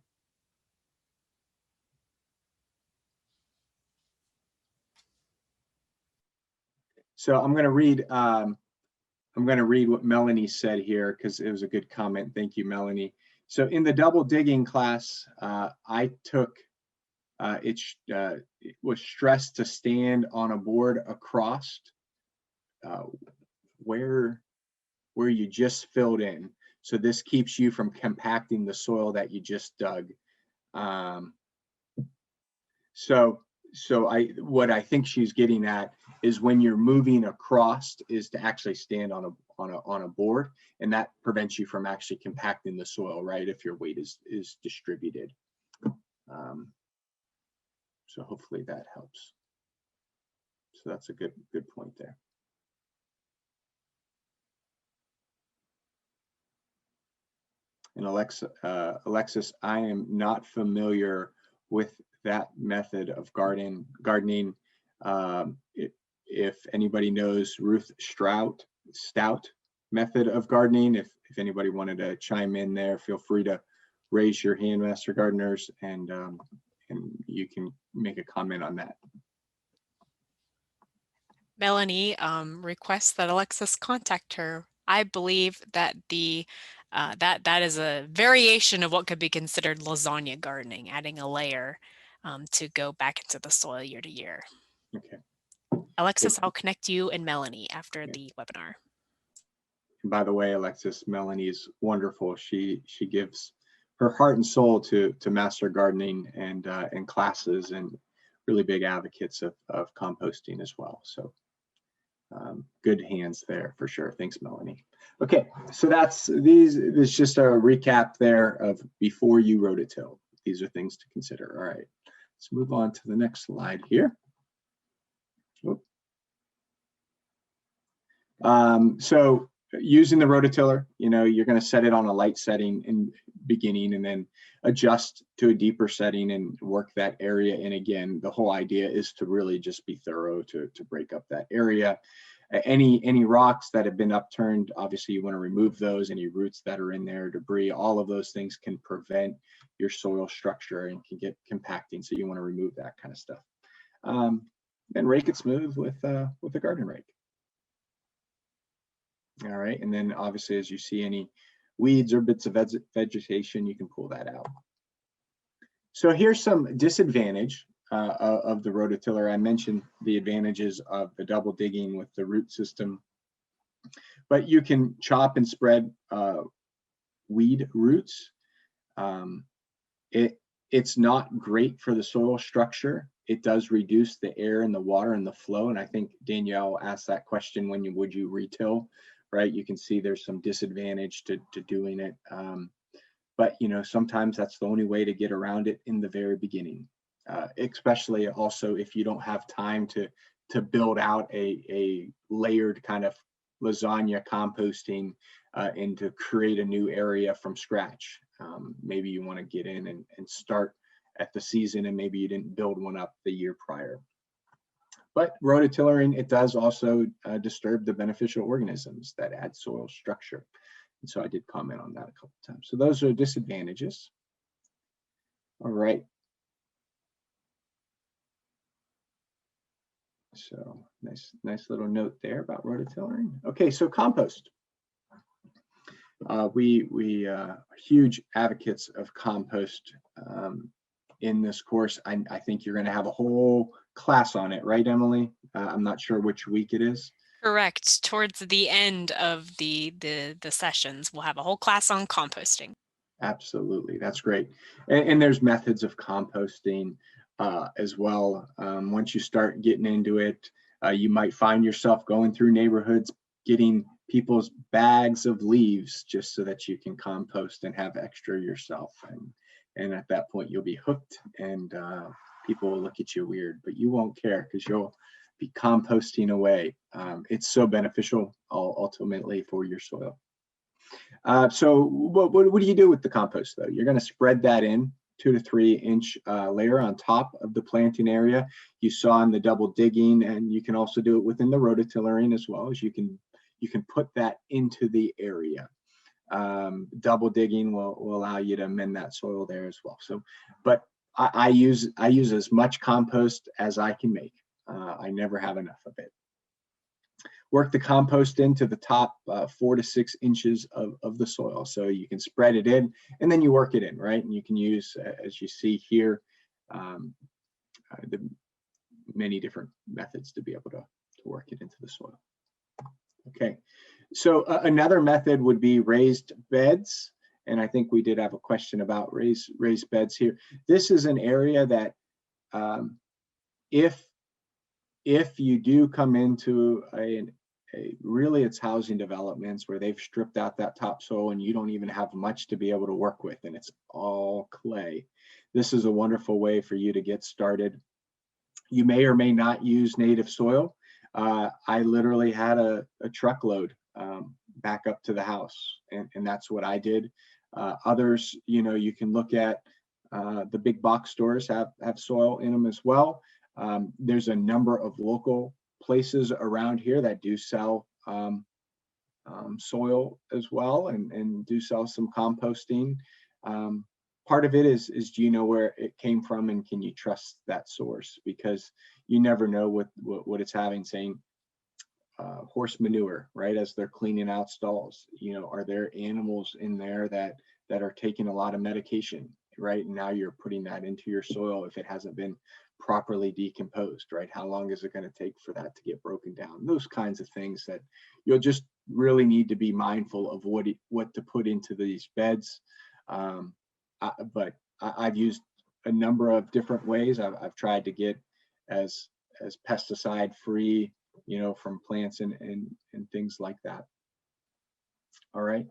So I'm going to read what Melanie said here because it was a good comment. Thank you, Melanie. So in the double digging class, I took it was stressed to stand on a board across where you just filled in. So this keeps you from compacting the soil that you just dug. What I think she's getting at is when you're moving across is to actually stand on a board, and that prevents you from actually compacting the soil, right? If your weight is distributed. So hopefully that helps. So that's a good point there. And Alexis, I am not familiar with that method of gardening. If anybody knows Ruth Stout method of gardening, if anybody wanted to chime in there, feel free to raise your hand, Master Gardeners, and you can make a comment on that. Melanie requests that Alexis contact her. I believe that that is a variation of what could be considered lasagna gardening, adding a layer to go back into the soil year to year. Okay. Alexis, I'll connect you and Melanie after the webinar. And by the way, Alexis, Melanie's wonderful. She gives her heart and soul to Master Gardening and classes, and really big advocates of composting as well. So good hands there for sure. Thanks, Melanie. Okay, so there's just a recap there of before you rototill. These are things to consider. All right, let's move on to the next slide here. So using the rototiller, you're going to set it on a light setting in beginning and then adjust to a deeper setting and work that area in again. The whole idea is to really just be thorough to break up that area. Any rocks that have been upturned, obviously you want to remove those. Any roots that are in there, debris, all of those things can prevent your soil structure and can get compacting. So you want to remove that kind of stuff. Then rake it smooth with a garden rake. All right, and then obviously as you see any weeds or bits of vegetation, you can pull that out. So here's some disadvantage of the rototiller. I mentioned the advantages of the double digging with the root system, but you can chop and spread weed roots. It's not great for the soil structure. It does reduce the air and the water and the flow, and I think Danielle asked that question, would you retill? Right, you can see there's some disadvantage to doing it, but sometimes that's the only way to get around it in the very beginning, especially also if you don't have time to build out a layered kind of lasagna composting and to create a new area from scratch. Maybe you want to get in and start at the season, and maybe you didn't build one up the year prior. But rototillering, it does also disturb the beneficial organisms that add soil structure. And so I did comment on that a couple of times. So those are disadvantages. All right. So nice little note there about rototillering. Okay, so compost. We are huge advocates of compost in this course. I think you're going to have a whole class on it, right, Emily? I'm not sure which week it is. Correct. Towards the end of the sessions, we'll have a whole class on composting. Absolutely, that's great. And there's methods of composting as well. Once you start getting into it, you might find yourself going through neighborhoods, getting people's bags of leaves just so that you can compost and have extra yourself. And at that point, you'll be hooked, and people will look at you weird, but you won't care because you'll be composting away. It's so beneficial ultimately for your soil. So what do you do with the compost though? You're going to spread that in 2 to 3 inch layer on top of the planting area. You saw in the double digging, and you can also do it within the rototillering as well. As you can put that into the area. Double digging will allow you to amend that soil there as well. So, but I use as much compost as I can make. I never have enough of it. Work the compost into the top 4 to 6 inches of the soil. So you can spread it in, and then you work it in, right? And you can use, as you see here, the many different methods to be able to work it into the soil. Okay, so another method would be raised beds. And I think we did have a question about raised beds here. This is an area that if you do come into really it's housing developments where they've stripped out that topsoil and you don't even have much to be able to work with, and it's all clay. This is a wonderful way for you to get started. You may or may not use native soil. I literally had a truckload back up to the house, and that's what I did. Others, you know, you can look at the big box stores have soil in them as well. There's a number of local places around here that do sell soil as well, and do sell some composting. Part of it is do you know where it came from, and can you trust that source? Because you never know what it's having. Saying horse manure, right, as they're cleaning out stalls, you know, are there animals in there that are taking a lot of medication, right? And now you're putting that into your soil if it hasn't been properly decomposed, right? How long is it going to take for that to get broken down? Those kinds of things that you'll just really need to be mindful of what to put into these beds. But I've used a number of different ways. I've tried to get as pesticide free, you know, from plants and things like that. All right.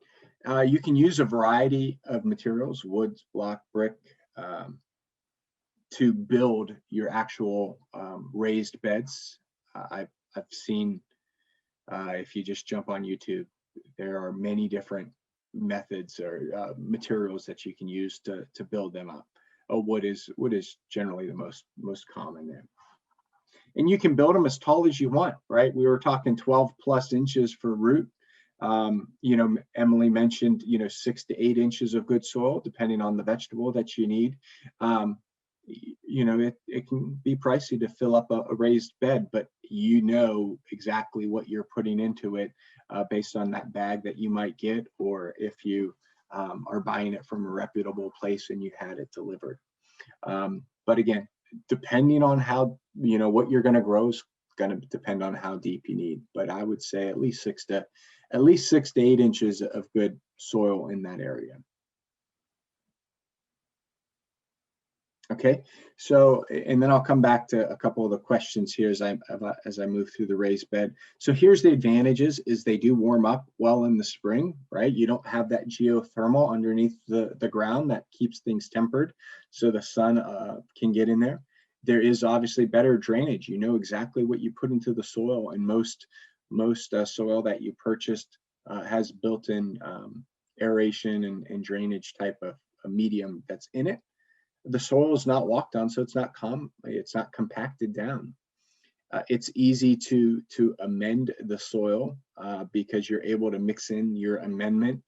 You can use a variety of materials, wood, block, brick, to build your actual raised beds. I've seen, if you just jump on YouTube, there are many different methods or materials that you can use to build them up. Wood is generally the most common there. And you can build them as tall as you want, right? We were talking 12 plus inches for root. You know, Emily mentioned, you know, 6 to 8 inches of good soil, depending on the vegetable that you need. You know, it can be pricey to fill up a raised bed, but you know exactly what you're putting into it based on that bag that you might get, or if you are buying it from a reputable place and you had it delivered. But again, depending on how, you know, what you're going to grow is going to depend on how deep you need. But I would say at least 6 to 8 inches of good soil in that area. Okay, so, and then I'll come back to a couple of the questions here as I move through the raised bed. So here's the advantages: is they do warm up well in the spring, right? You don't have that geothermal underneath the ground that keeps things tempered, so the sun can get in there. There is obviously better drainage. You know exactly what you put into the soil, and most soil that you purchased has built-in aeration and drainage type of a medium that's in it. The soil is not walked on, so it's not compacted down. It's easy to amend the soil because you're able to mix in your amendment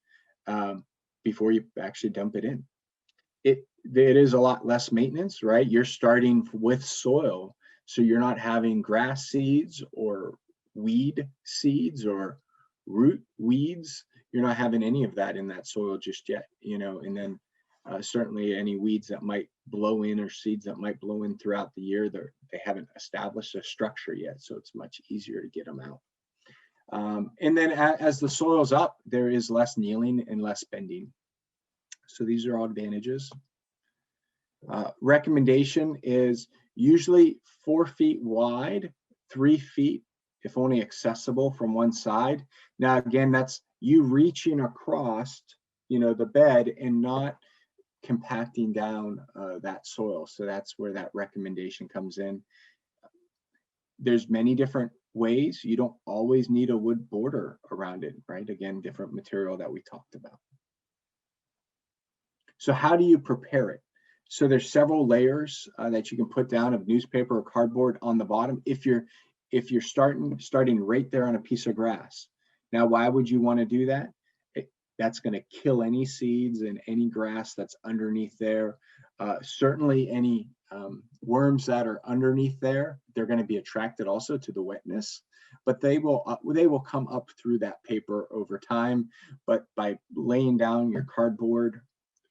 before you actually dump it in. It is a lot less maintenance, right? You're starting with soil, so you're not having grass seeds or weed seeds or root weeds. You're not having any of that in that soil just yet, you know, and then certainly any weeds that might blow in or seeds that might blow in throughout the year, they haven't established a structure yet, so it's much easier to get them out. And then as the soil's up, there is less kneeling and less bending. So these are all advantages. Recommendation is usually 4 feet wide, 3 feet if only accessible from one side. Now again, that's you reaching across, you know, the bed and not compacting down that soil. So that's where that recommendation comes in. There's many different ways. You don't always need a wood border around it, right? Again, different material that we talked about. So how do you prepare it? So there's several layers that you can put down of newspaper or cardboard on the bottom if you're starting right there on a piece of grass. Now, why would you want to do that? That's going to kill any seeds and any grass that's underneath there. Certainly any worms that are underneath there, they're going to be attracted also to the wetness, but they will come up through that paper over time. But by laying down your cardboard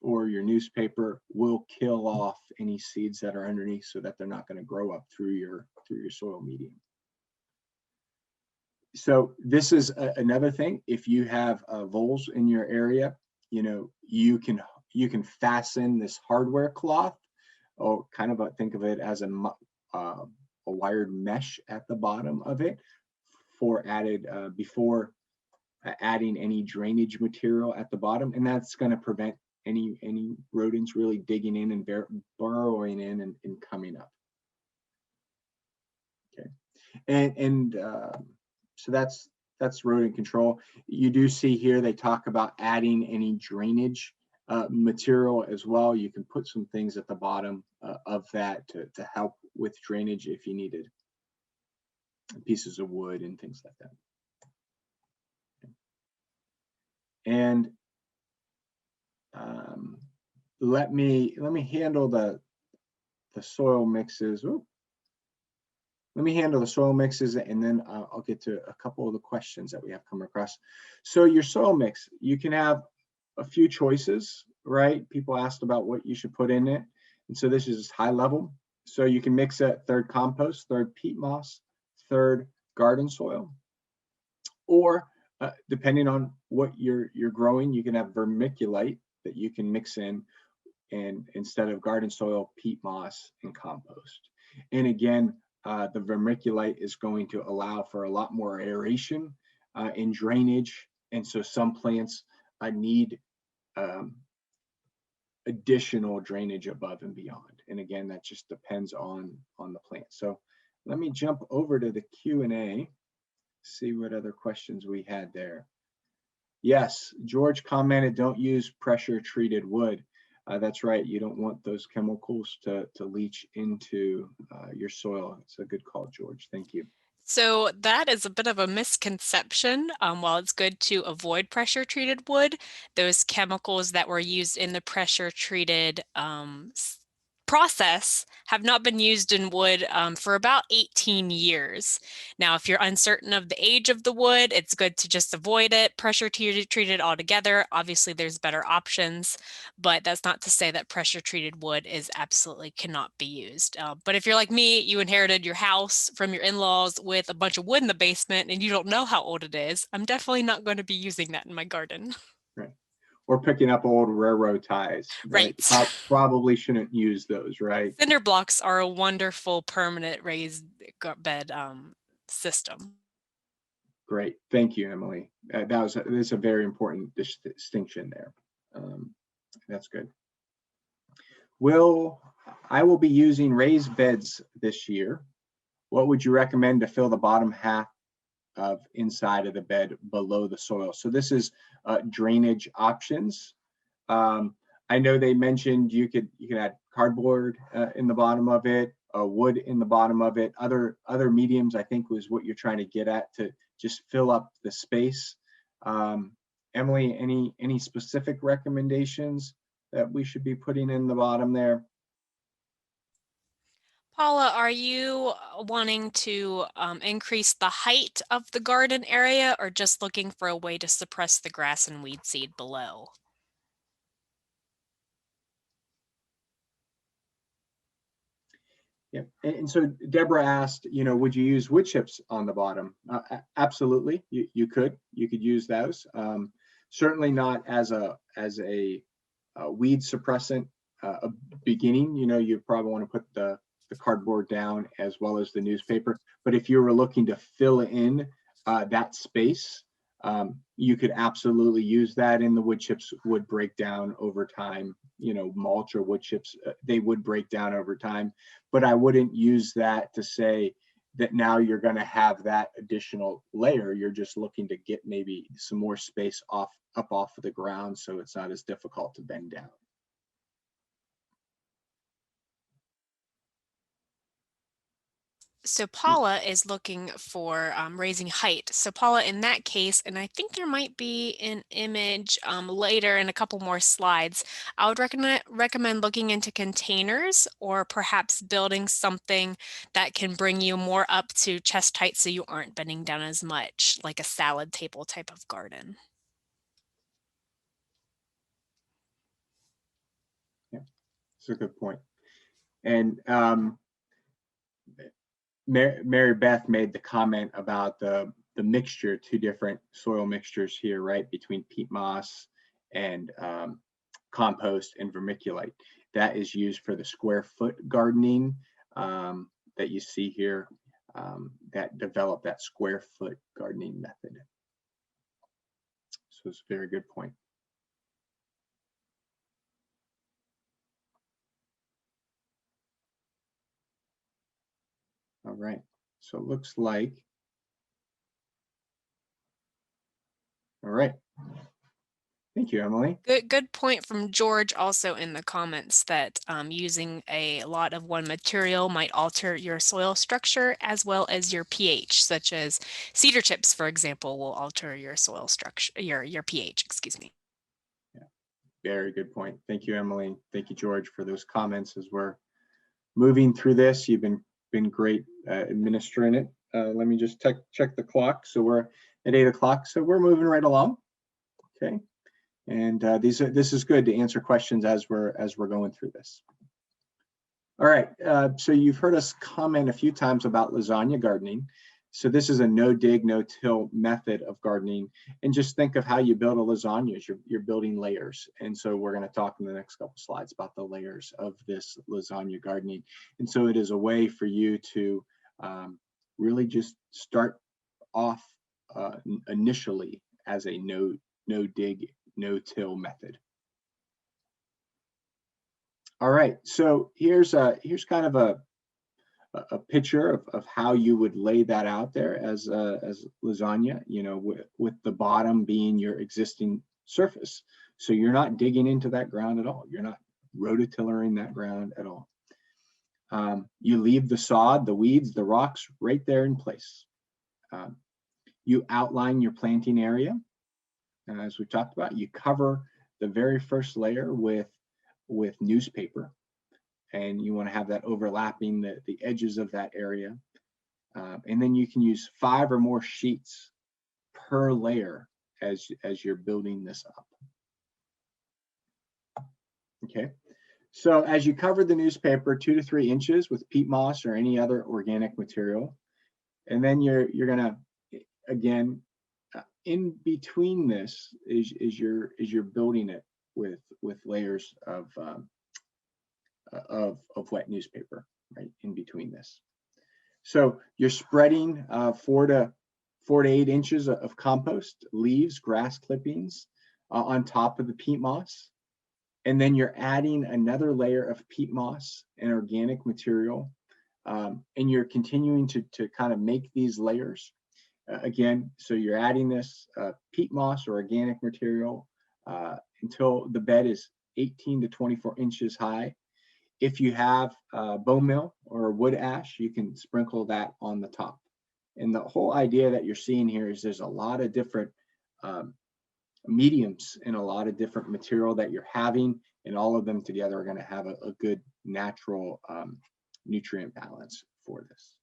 or your newspaper will kill off any seeds that are underneath so that they're not going to grow up through your soil medium. So this is another thing. If you have voles in your area, you know, you can fasten this hardware cloth, or kind of think of it as a wired mesh at the bottom of it for added before adding any drainage material at the bottom, and that's going to prevent any rodents really digging in and burrowing in and coming up. Okay, and so that's rodent control. You do see here they talk about adding any drainage material as well. You can put some things at the bottom of that to help with drainage if you needed, pieces of wood and things like that. And let me handle the soil mixes. Ooh. Let me handle the soil mixes, and then I'll get to a couple of the questions that we have come across. So your soil mix, you can have a few choices, right? People asked about what you should put in it. And so this is high level. So you can mix a third compost, third peat moss, third garden soil, or depending on what you're growing, you can have vermiculite that you can mix in, and instead of garden soil, peat moss and compost. And again, the vermiculite is going to allow for a lot more aeration and drainage. And so some plants need additional drainage above and beyond. And again, that just depends on the plant. So let me jump over to the Q&A, see what other questions we had there. Yes, George commented, don't use pressure treated wood. That's right. You don't want those chemicals to leach into your soil. It's a good call, George. Thank you. So that is a bit of a misconception. While it's good to avoid pressure-treated wood, those chemicals that were used in the pressure-treated process have not been used in wood for about 18 years. Now, if you're uncertain of the age of the wood, it's good to just avoid it, pressure treated altogether. Obviously, there's better options, but that's not to say that pressure treated wood is absolutely cannot be used. But if you're like me, you inherited your house from your in-laws with a bunch of wood in the basement and you don't know how old it is, I'm definitely not going to be using that in my garden. Right. Or picking up old railroad ties. Right. Probably shouldn't use those, right? Cinder blocks are a wonderful permanent raised bed system. Great. Thank you, Emily. That's a very important distinction there. That's good. I will be using raised beds this year. What would you recommend to fill the bottom half of inside of the bed below the soil? So this is drainage options. I know they mentioned you could add cardboard in the bottom of it, wood in the bottom of it. Other mediums, I think, was what you're trying to get at to just fill up the space. Emily, any specific recommendations that we should be putting in the bottom there? Paula, are you wanting to increase the height of the garden area or just looking for a way to suppress the grass and weed seed below? Yeah, and so Deborah asked, would you use wood chips on the bottom? Absolutely, you could use those. Certainly not as a weed suppressant beginning. You probably want to put the cardboard down as well as the newspaper. But if you were looking to fill in that space, you could absolutely use that, and the wood chips would break down over time. Mulch or wood chips, they would break down over time, but I wouldn't use that to say that now you're going to have that additional layer. You're just looking to get maybe some more space up off of the ground so it's not as difficult to bend down. So Paula is looking for raising height. So Paula, in that case, and I think there might be an image later in a couple more slides, I would recommend looking into containers or perhaps building something that can bring you more up to chest height so you aren't bending down as much, like a salad table type of garden. Yeah, that's a good point. And Mary Beth made the comment about the mixture, two different soil mixtures here, right, between peat moss and compost and vermiculite. That is used for the square foot gardening that you see here, that developed that square foot gardening method. So it's a very good point. All right. So it looks like, all right. Thank you, Emily. Good point from George also in the comments that using a lot of one material might alter your soil structure as well as your pH, such as cedar chips, for example, will alter your soil structure, your pH, excuse me. Yeah, very good point. Thank you, Emily. Thank you, George, for those comments as we're moving through this. You've been great administering it. Let me just check the clock. So we're at 8 o'clock, so we're moving right along. Okay. And this is good to answer questions as we're going through this. All right, so you've heard us comment a few times about lasagna gardening. So this is a no-dig, no-till method of gardening. And just think of how you build a lasagna. You're building layers. And so we're going to talk in the next couple slides about the layers of this lasagna gardening. And so it is a way for you to really just start off initially as a no-dig, no-till method. All right, so here's kind of a picture of how you would lay that out there as lasagna, you know, with the bottom being your existing surface. So you're not digging into that ground at all. You're not rototillering that ground at all. You leave the sod, the weeds, the rocks right there in place. You outline your planting area. As we talked about, you cover the very first layer with newspaper, and you want to have that overlapping the edges of that area. And then you can use 5 or more sheets per layer as you're building this up. Okay, so as you cover the newspaper 2 to 3 inches with peat moss or any other organic material, and then you're gonna, again, in between this is you're building it with layers of wet newspaper right in between this. So you're spreading 4 to 8 inches of compost, leaves, grass clippings on top of the peat moss, and then you're adding another layer of peat moss and organic material, and you're continuing to kind of make these layers. Again, so you're adding this peat moss or organic material until the bed is 18 to 24 inches high. If you have bone meal or wood ash, you can sprinkle that on the top. And the whole idea that you're seeing here is there's a lot of different mediums and a lot of different material that you're having, and all of them together are going to have a good natural nutrient balance for this.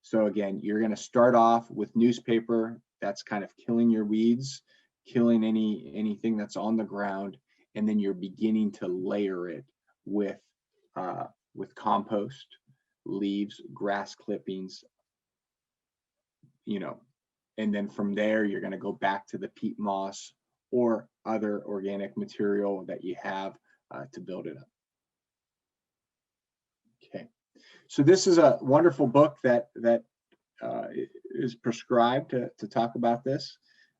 So again, you're going to start off with newspaper. That's kind of killing your weeds, killing anything that's on the ground, and then you're beginning to layer it with compost, leaves, grass clippings, you know, and then from there you're going to go back to the peat moss or other organic material that you have to build it up. Okay. So this is a wonderful book that is prescribed to talk about this.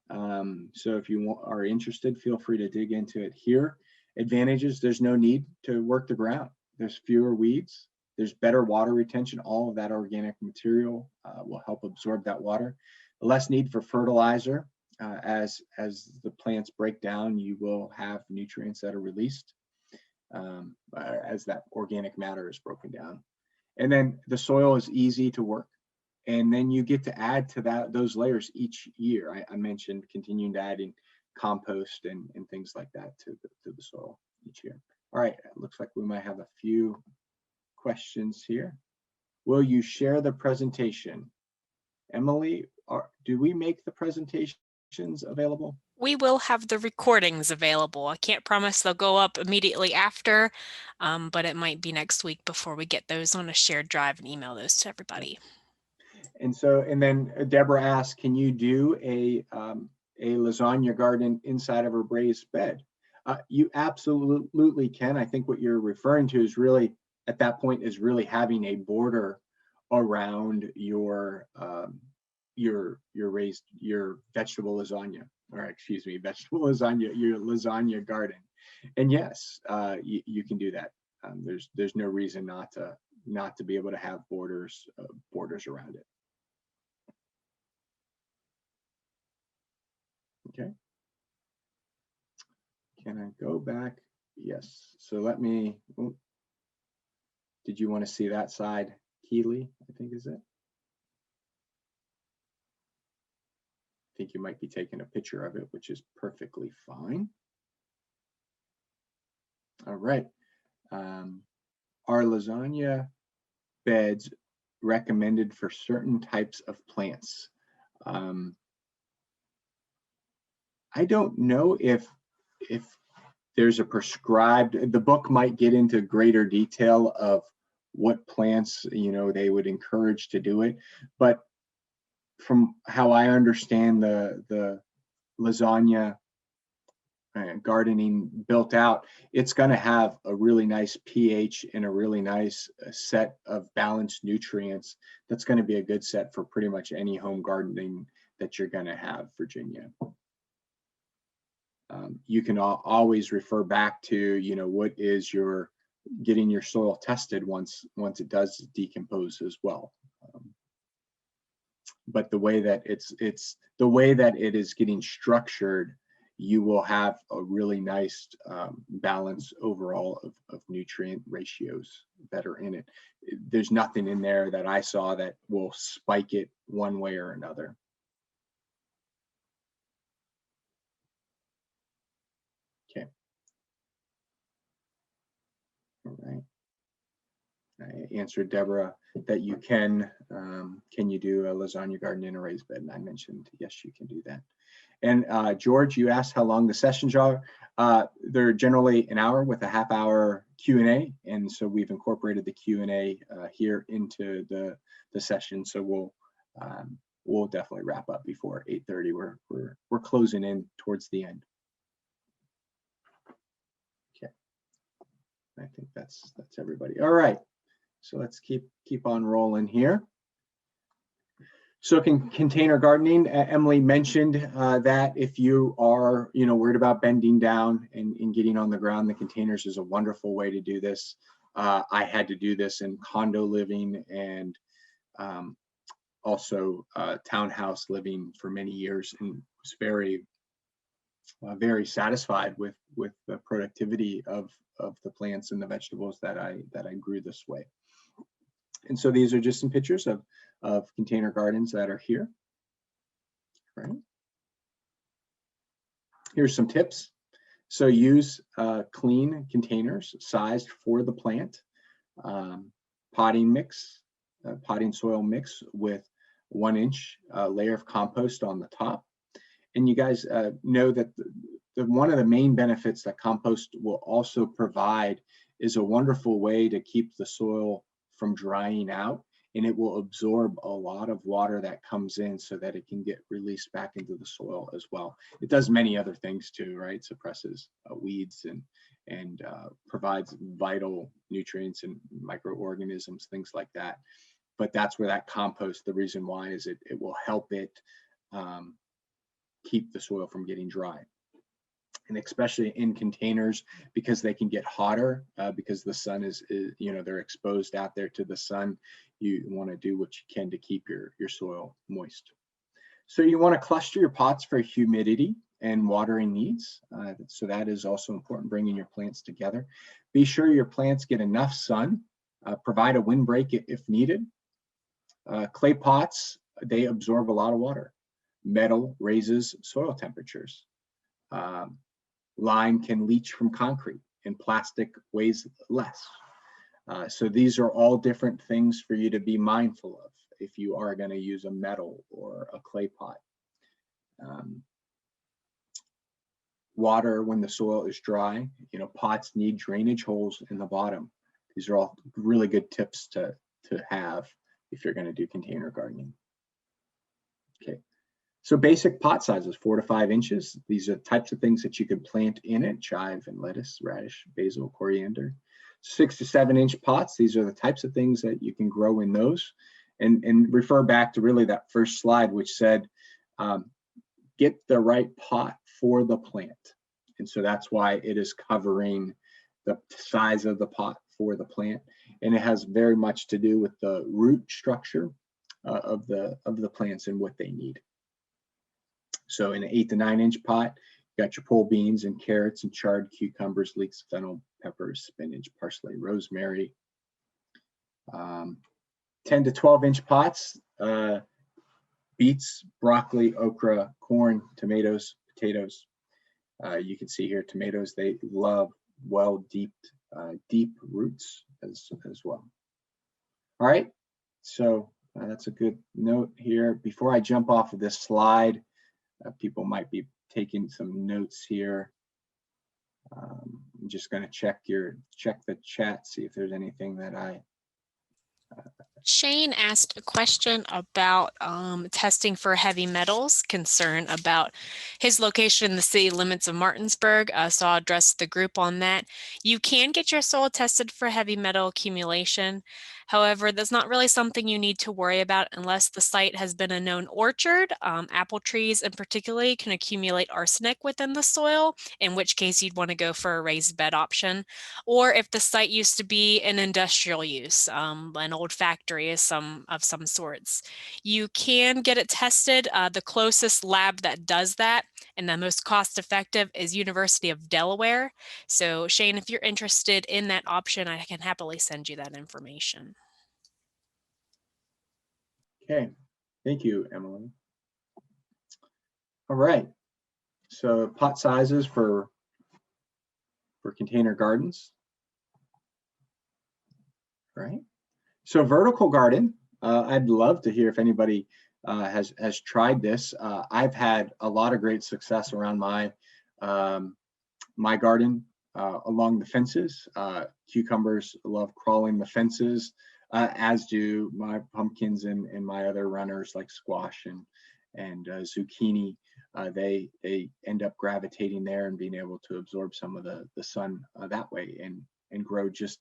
So if you are interested, feel free to dig into it here. Advantages: there's no need to work the ground. There's fewer weeds. There's better water retention. All of that organic material will help absorb that water. Less need for fertilizer. As the plants break down, you will have nutrients that are released as that organic matter is broken down. And then the soil is easy to work. And then you get to add to those layers each year. I mentioned continuing to add in compost and things like that to the soil each year. All right, it looks like we might have a few questions here. Will you share the presentation? Emily, do we make the presentations available? We will have the recordings available. I can't promise they'll go up immediately after, but it might be next week before we get those on a shared drive and email those to everybody. And then Deborah asked, can you do a lasagna garden inside of a raised bed? You absolutely can. I think what you're referring to is really, at that point, is really having a border around your vegetable lasagna, or excuse me, vegetable lasagna, your lasagna garden. And yes, you can do that. There's no reason not not to be able to have borders around it. Okay. Can I go back? Yes. So let me, did you want to see that side? Keely, I think is it. I think you might be taking a picture of it, which is perfectly fine. All right. Are lasagna beds recommended for certain types of plants? I don't know if there's a prescribed, the book might get into greater detail of what plants, you know, they would encourage to do it. But from how I understand the lasagna gardening built out, it's going to have a really nice pH and a really nice set of balanced nutrients. That's going to be a good set for pretty much any home gardening that you're going to have, Virginia. You can always refer back to, you know, what is your getting your soil tested once it does decompose as well. But the way that the way that it is getting structured, you will have a really nice balance overall of nutrient ratios that are in it. There's nothing in there that I saw that will spike it one way or another. Okay. All right. I answered Deborah that you can you do a lasagna garden in a raised bed? And I mentioned, yes, you can do that. And George, you asked how long the sessions are. They're generally an hour with a half-hour Q&A. And so we've incorporated the Q&A here into the session. So we'll definitely wrap up before 8:30. We're closing in towards the end. Okay. I think that's everybody. All right. So let's keep on rolling here. So container gardening, Emily mentioned that if you are, you know, worried about bending down and getting on the ground, the containers is a wonderful way to do this. I had to do this in condo living and also townhouse living for many years, and was very satisfied with the productivity of the plants and the vegetables that I grew this way. And so these are just some pictures of container gardens that are here. Right. Here's some tips. So use clean containers sized for the plant. Potting soil mix with 1-inch layer of compost on the top. And you guys know that one of the main benefits that compost will also provide is a wonderful way to keep the soil from drying out, and it will absorb a lot of water that comes in so that it can get released back into the soil as well. It does many other things too, right? Suppresses weeds and provides vital nutrients and microorganisms, things like that. But that's where that compost, the reason why is it will help it keep the soil from getting dry. And especially in containers, because they can get hotter because the sun is, you know, they're exposed out there to the sun. You want to do what you can to keep your soil moist. So you want to cluster your pots for humidity and watering needs. So that is also important, bringing your plants together. Be sure your plants get enough sun. Provide a windbreak if needed. Clay pots, they absorb a lot of water. Metal raises soil temperatures. Lime can leach from concrete, and plastic weighs less. So these are all different things for you to be mindful of if you are going to use a metal or a clay pot. Water when the soil is dry, you know, pots need drainage holes in the bottom. These are all really good tips to have if you're going to do container gardening. Okay. So basic pot sizes, 4 to 5 inches. These are types of things that you can plant in it: chive and lettuce, radish, basil, coriander. 6 to 7 inch pots. These are the types of things that you can grow in those. And refer back to really that first slide, which said, get the right pot for the plant. And so that's why it is covering the size of the pot for the plant. and it has very much to do with the root structure of the plants and what they need. So in an 8 to 9 inch pot, you got your pole beans and carrots and chard cucumbers, leeks, fennel, peppers, spinach, parsley, rosemary. 10 to 12 inch pots, beets, broccoli, okra, corn, tomatoes, potatoes. You can see here tomatoes, they love deep roots as well. All right, so that's a good note here. Before I jump off of this slide, people might be taking some notes here. I'm just going to check the chat, see if there's anything that I. Shane asked a question about testing for heavy metals, concern about his location in the city limits of Martinsburg, so I'll address the group on that. You can get your soil tested for heavy metal accumulation. However, that's not really something you need to worry about unless the site has been a known orchard. Apple trees in particular can accumulate arsenic within the soil, in which case you'd want to go for a raised bed option. Or if the site used to be an industrial use, an old factory of some sorts. You can get it tested. The closest lab that does that and the most cost effective is University of Delaware. So Shane, if you're interested in that option, I can happily send you that information. Okay, thank you, Emily. All right, so pot sizes for container gardens. Right. So vertical garden, I'd love to hear if anybody has tried this. I've had a lot of great success around my my garden along the fences. Cucumbers love crawling the fences, as do my pumpkins and my other runners like squash and zucchini. They end up gravitating there and being able to absorb some of the sun that way and grow just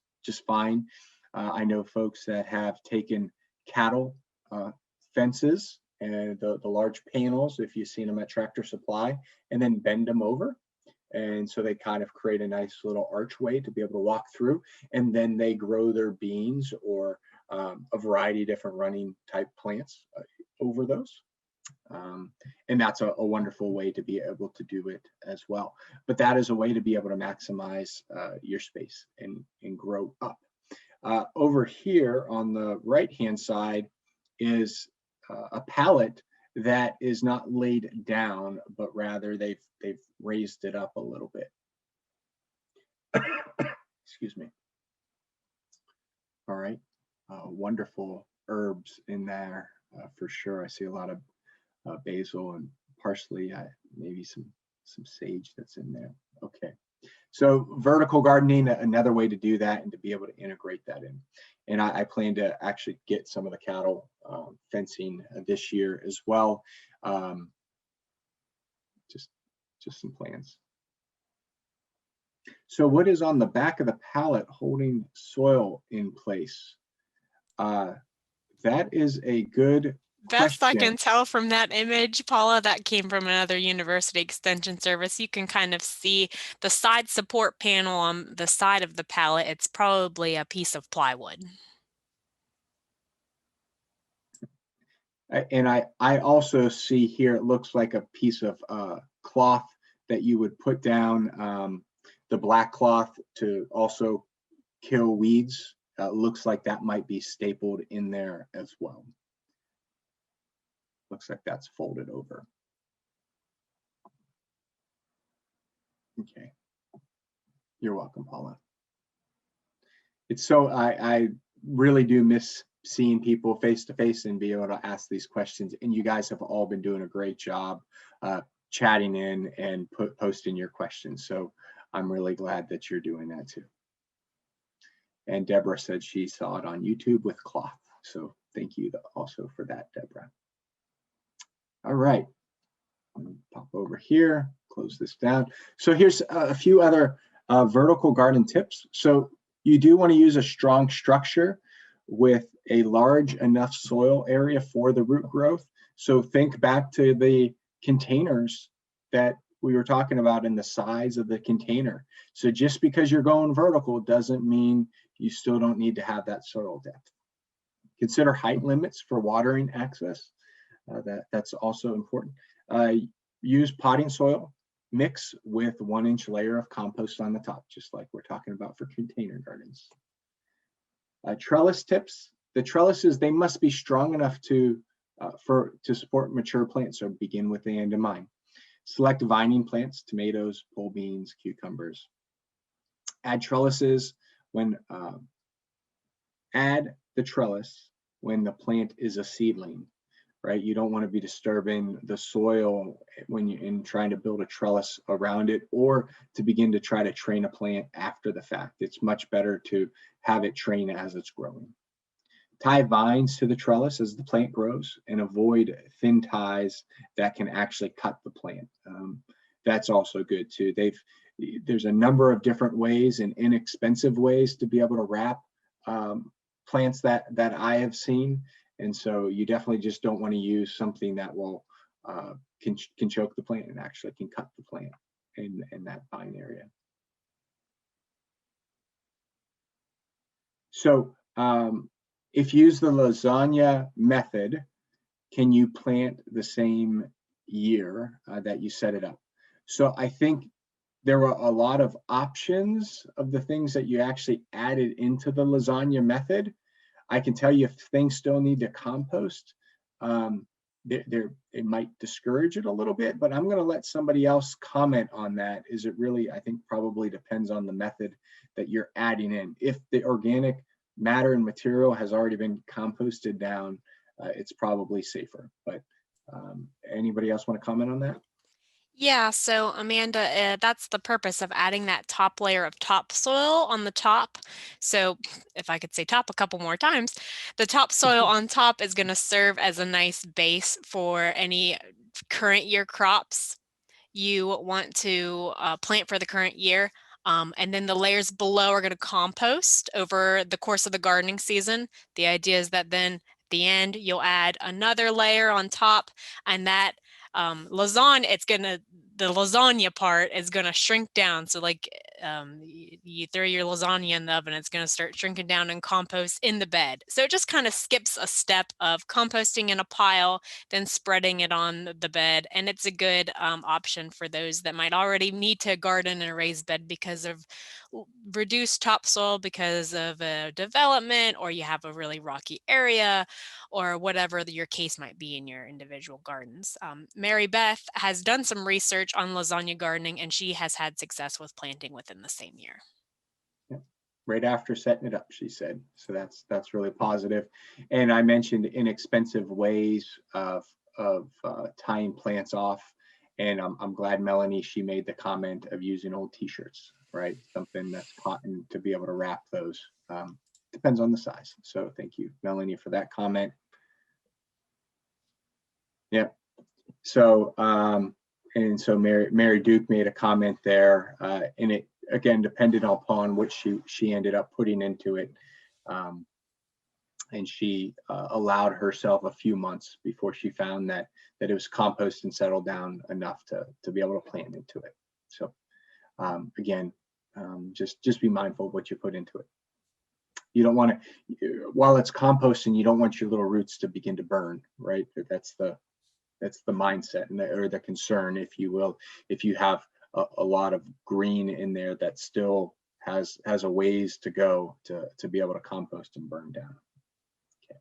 fine. I know folks that have taken cattle fences and the large panels, if you've seen them at Tractor Supply, and then bend them over. And so they kind of create a nice little archway to be able to walk through, and then they grow their beans or a variety of different running type plants over those. And that's a wonderful way to be able to do it as well. But that is a way to be able to maximize your space and grow up. Over here on the right-hand side is a pallet that is not laid down, but rather they've raised it up a little bit. Excuse me. All right, wonderful herbs in there for sure. I see a lot of basil and parsley, maybe some sage that's in there. Okay. So vertical gardening, another way to do that and to be able to integrate that in. And I plan to actually get some of the cattle fencing this year as well. Just some plans. So what is on the back of the pallet holding soil in place? That is a good Best I question. can tell from that image, Paula, that came from another university extension service. You can kind of see the side support panel on the side of the pallet. It's probably a piece of plywood. And I also see here, it looks like a piece of cloth that you would put down, the black cloth to also kill weeds. Looks like that might be stapled in there as well. Looks like that's folded over. Okay. You're welcome, Paula. It's so, I really do miss seeing people face to face and be able to ask these questions. And you guys have all been doing a great job chatting in and posting your questions. So I'm really glad that you're doing that too. And Deborah said she saw it on YouTube with cloth. So thank you also for that, Deborah. All right, pop over here, close this down. So here's a few other vertical garden tips. So you do want to use a strong structure with a large enough soil area for the root growth. So think back to the containers that we were talking about in the size of the container. So just because you're going vertical doesn't mean you still don't need to have that soil depth. Consider height limits for watering access. That's also important. Use potting soil, mix with 1-inch layer of compost on the top, just like we're talking about for container gardens. Trellis tips. The trellises, they must be strong enough to support mature plants, so begin with the end in mind. Select vining plants, tomatoes, pole beans, cucumbers. Add trellises when add the trellis when the plant is a seedling, right? You don't want to be disturbing the soil when you're in trying to build a trellis around it, or to begin to try to train a plant after the fact. It's much better to have it train as it's growing. Tie vines to the trellis as the plant grows, and avoid thin ties that can actually cut the plant. That's also good too. There's a number of different ways and inexpensive ways to be able to wrap plants that I have seen. And so you definitely just don't want to use something that will can choke the plant and actually can cut the plant in that vine area. So if you use the lasagna method, can you plant the same year that you set it up? So I think there were a lot of options of the things that you actually added into the lasagna method. I can tell you if things still need to compost, it might discourage it a little bit, but I'm going to let somebody else comment on that. Is it really, I think probably depends on the method that you're adding in. If the organic matter and material has already been composted down, it's probably safer. But anybody else want to comment on that? Yeah, so Amanda, that's the purpose of adding that top layer of topsoil on the top. So if I could say top a couple more times, the topsoil on top is going to serve as a nice base for any current year crops you want to plant for the current year. And then the layers below are going to compost over the course of the gardening season. The idea is that then at the end, you'll add another layer on top, and that the lasagna part is gonna shrink down. So like you throw your lasagna in the oven, it's gonna start shrinking down and compost in the bed. So it just kind of skips a step of composting in a pile, then spreading it on the bed. And it's a good option for those that might already need to garden in a raised bed because of reduced topsoil because of development, or you have a really rocky area, or whatever your case might be in your individual gardens. Mary Beth has done some research on lasagna gardening, and she has had success with planting within the same year. Yeah. Right after setting it up, she said. So that's really positive. And I mentioned inexpensive ways of tying plants off. And I'm glad Melanie, she made the comment of using old t-shirts, right? Something that's cotton to be able to wrap those. Depends on the size. So thank you, Melanie, for that comment. Yeah. So and so Mary Duke made a comment there, and it again depended upon what she ended up putting into it, and she allowed herself a few months before she found that it was compost and settled down enough to be able to plant into it. So again, just be mindful of what you put into it. You don't want to, while it's composting, you don't want your little roots to begin to burn, right? That's the mindset or the concern, if you will. If you have a lot of green in there that still has a ways to go to be able to compost and burn down. Okay.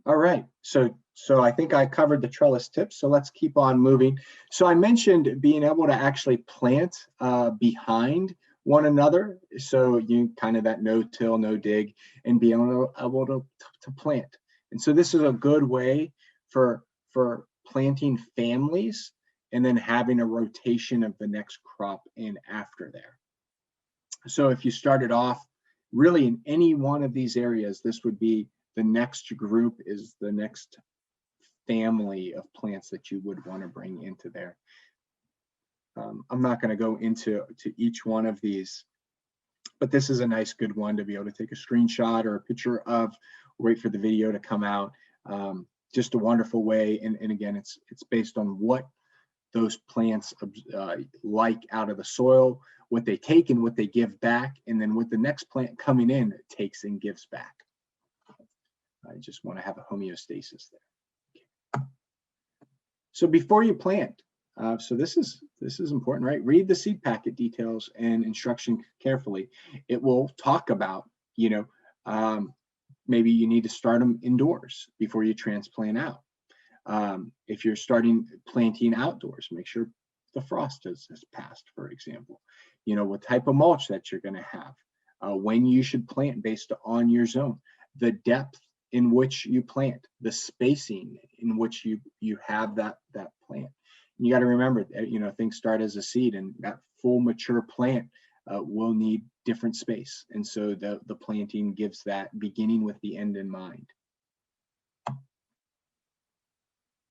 All right. So I think I covered the trellis tips. So let's keep on moving. So I mentioned being able to actually plant behind one another. So you kind of that no-till, no-dig, and be able to plant. And so this is a good way for planting families and then having a rotation of the next crop in after there. So if you started off really in any one of these areas, this would be the next group, is the next family of plants that you would want to bring into there. I'm not going to go into each one of these, but this is a nice good one to be able to take a screenshot or a picture of, wait for the video to come out. Just a wonderful way. And again, it's based on what those plants like out of the soil, what they take and what they give back, and then with the next plant coming in, it takes and gives back. I just want to have a homeostasis there. Okay. So before you plant, so this is important, right? Read the seed packet details and instruction carefully. It will talk about, maybe you need to start them indoors before you transplant out. If you're starting planting outdoors, make sure the frost has passed, for example. What type of mulch that you're going to have, when you should plant based on your zone, the depth in which you plant, the spacing in which you have that plant. And you got to remember, things start as a seed, and that full mature plant will need different space. And so the planting gives that beginning with the end in mind.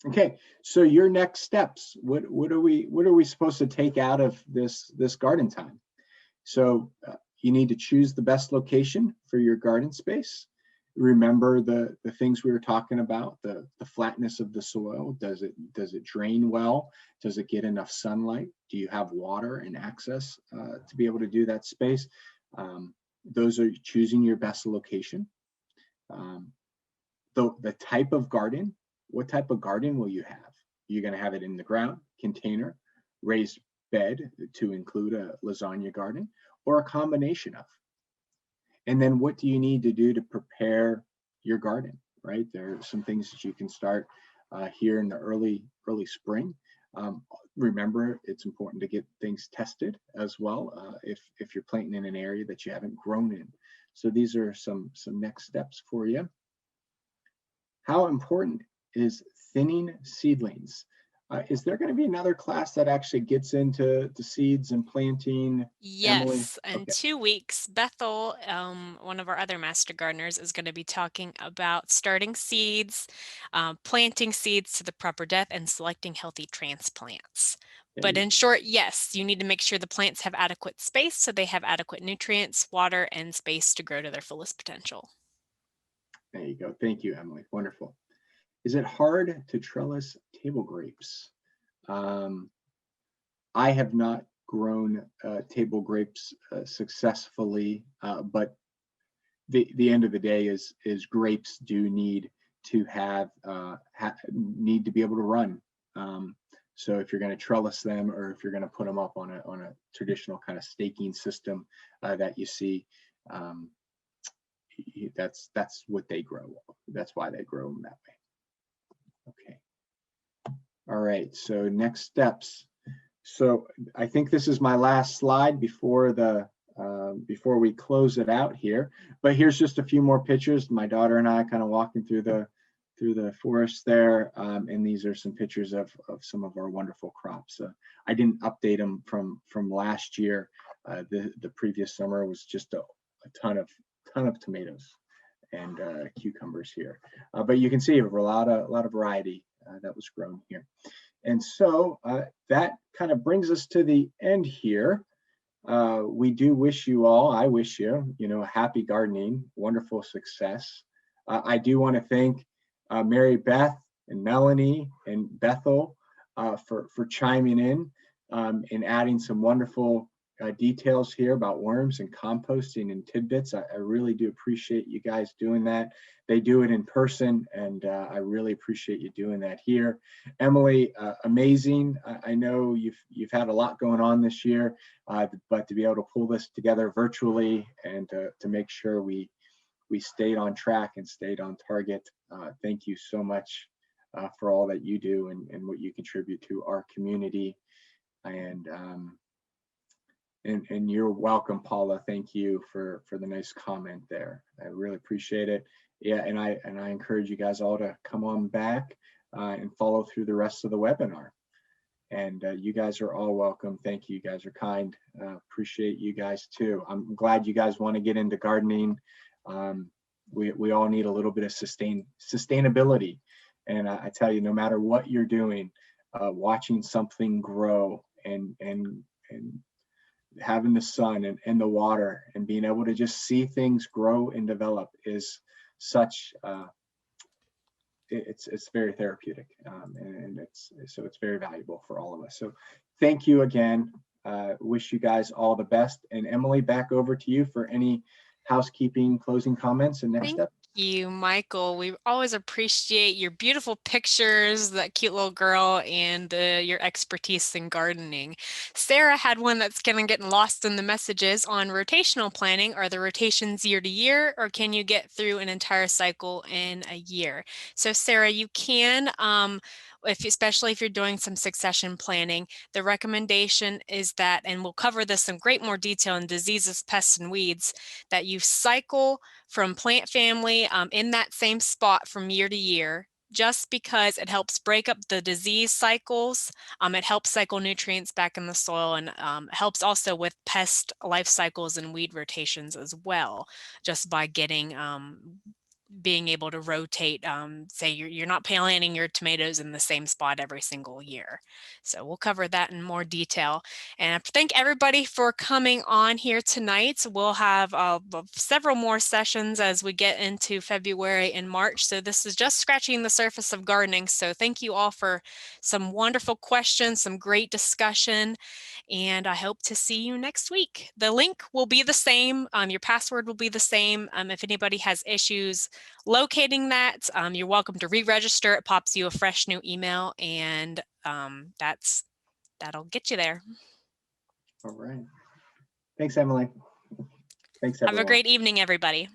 Okay, so your next steps, what are we supposed to take out of this garden time? So you need to choose the best location for your garden space. Remember the things we were talking about, the flatness of the soil. Does it drain well? Does it get enough sunlight? Do you have water and access to be able to do that space? Those are choosing your best location. The type of garden, what type of garden will you have? You're going to have it in the ground, container, raised bed to include a lasagna garden, or a combination of. And then what do you need to do to prepare your garden, right? There are some things that you can start here in the early spring. Remember, it's important to get things tested as well if you're planting in an area that you haven't grown in. So these are some next steps for you. How important is thinning seedlings? Is there going to be another class that actually gets into the seeds and planting? Yes, Emily? in 2 weeks, Bethel, one of our other master gardeners, is going to be talking about starting seeds, planting seeds to the proper depth, and selecting healthy transplants. But in short, yes, you need to make sure the plants have adequate space so they have adequate nutrients, water, and space to grow to their fullest potential. There you go. Thank you, Emily. Wonderful. Is it hard to trellis table grapes? I have not grown table grapes successfully, but the end of the day is grapes do need to need to be able to run. So if you're going to trellis them, or if you're going to put them up on a traditional kind of staking system that you see, that's what they grow. That's why they grow them that way. Okay. All right. So next steps. So I think this is my last slide before we close it out here. But here's just a few more pictures. My daughter and I kind of walking through the forest there, and these are some pictures of some of our wonderful crops. I didn't update them from last year. The previous summer was just a ton of tomatoes and cucumbers here, but you can see a lot of variety that was grown here. And so that kind of brings us to the end here. We do wish you all, I wish you, happy gardening, wonderful success. I do want to thank Mary Beth and Melanie and Bethel for chiming in and adding some wonderful details here about worms and composting and tidbits. I really do appreciate you guys doing that. They do it in person, and I really appreciate you doing that here. Emily, amazing. I know you've had a lot going on this year, but to be able to pull this together virtually and to make sure we stayed on track and stayed on target. Thank you so much for all that you do and what you contribute to our community. And you're welcome, Paula. Thank you for the nice comment there. I really appreciate it. Yeah, and I encourage you guys all to come on back and follow through the rest of the webinar. And you guys are all welcome. Thank you. You guys are kind. Appreciate you guys too. I'm glad you guys want to get into gardening. We all need a little bit of sustainability. And I tell you, no matter what you're doing, watching something grow and having the sun and the water and being able to just see things grow and develop is such it's very therapeutic, and it's very valuable for all of us. So thank you again. wish you guys all the best. And Emily, back over to you for any housekeeping closing comments and next Thank steps. you, Michael. We always appreciate your beautiful pictures, that cute little girl, and your expertise in gardening. Sarah had one that's kind of getting lost in the messages on rotational planning. Are the rotations year to year, or can you get through an entire cycle in a year? So Sarah, you can, especially if you're doing some succession planning, the recommendation is that, and we'll cover this in great more detail in diseases, pests, and weeds, that you cycle from plant family in that same spot from year to year, just because it helps break up the disease cycles. It helps cycle nutrients back in the soil, and helps also with pest life cycles and weed rotations as well, just by getting being able to rotate, say you're not planting your tomatoes in the same spot every single year. So we'll cover that in more detail. And I thank everybody for coming on here tonight. We'll have several more sessions as we get into February and March. So this is just scratching the surface of gardening. So thank you all for some wonderful questions, some great discussion, and I hope to see you next week. The link will be the same. Your password will be the same. If anybody has issues locating that, you're welcome to re-register. It pops you a fresh new email, and that'll get you there. All right. Thanks, Emily. Thanks, everyone. Have a great evening, everybody.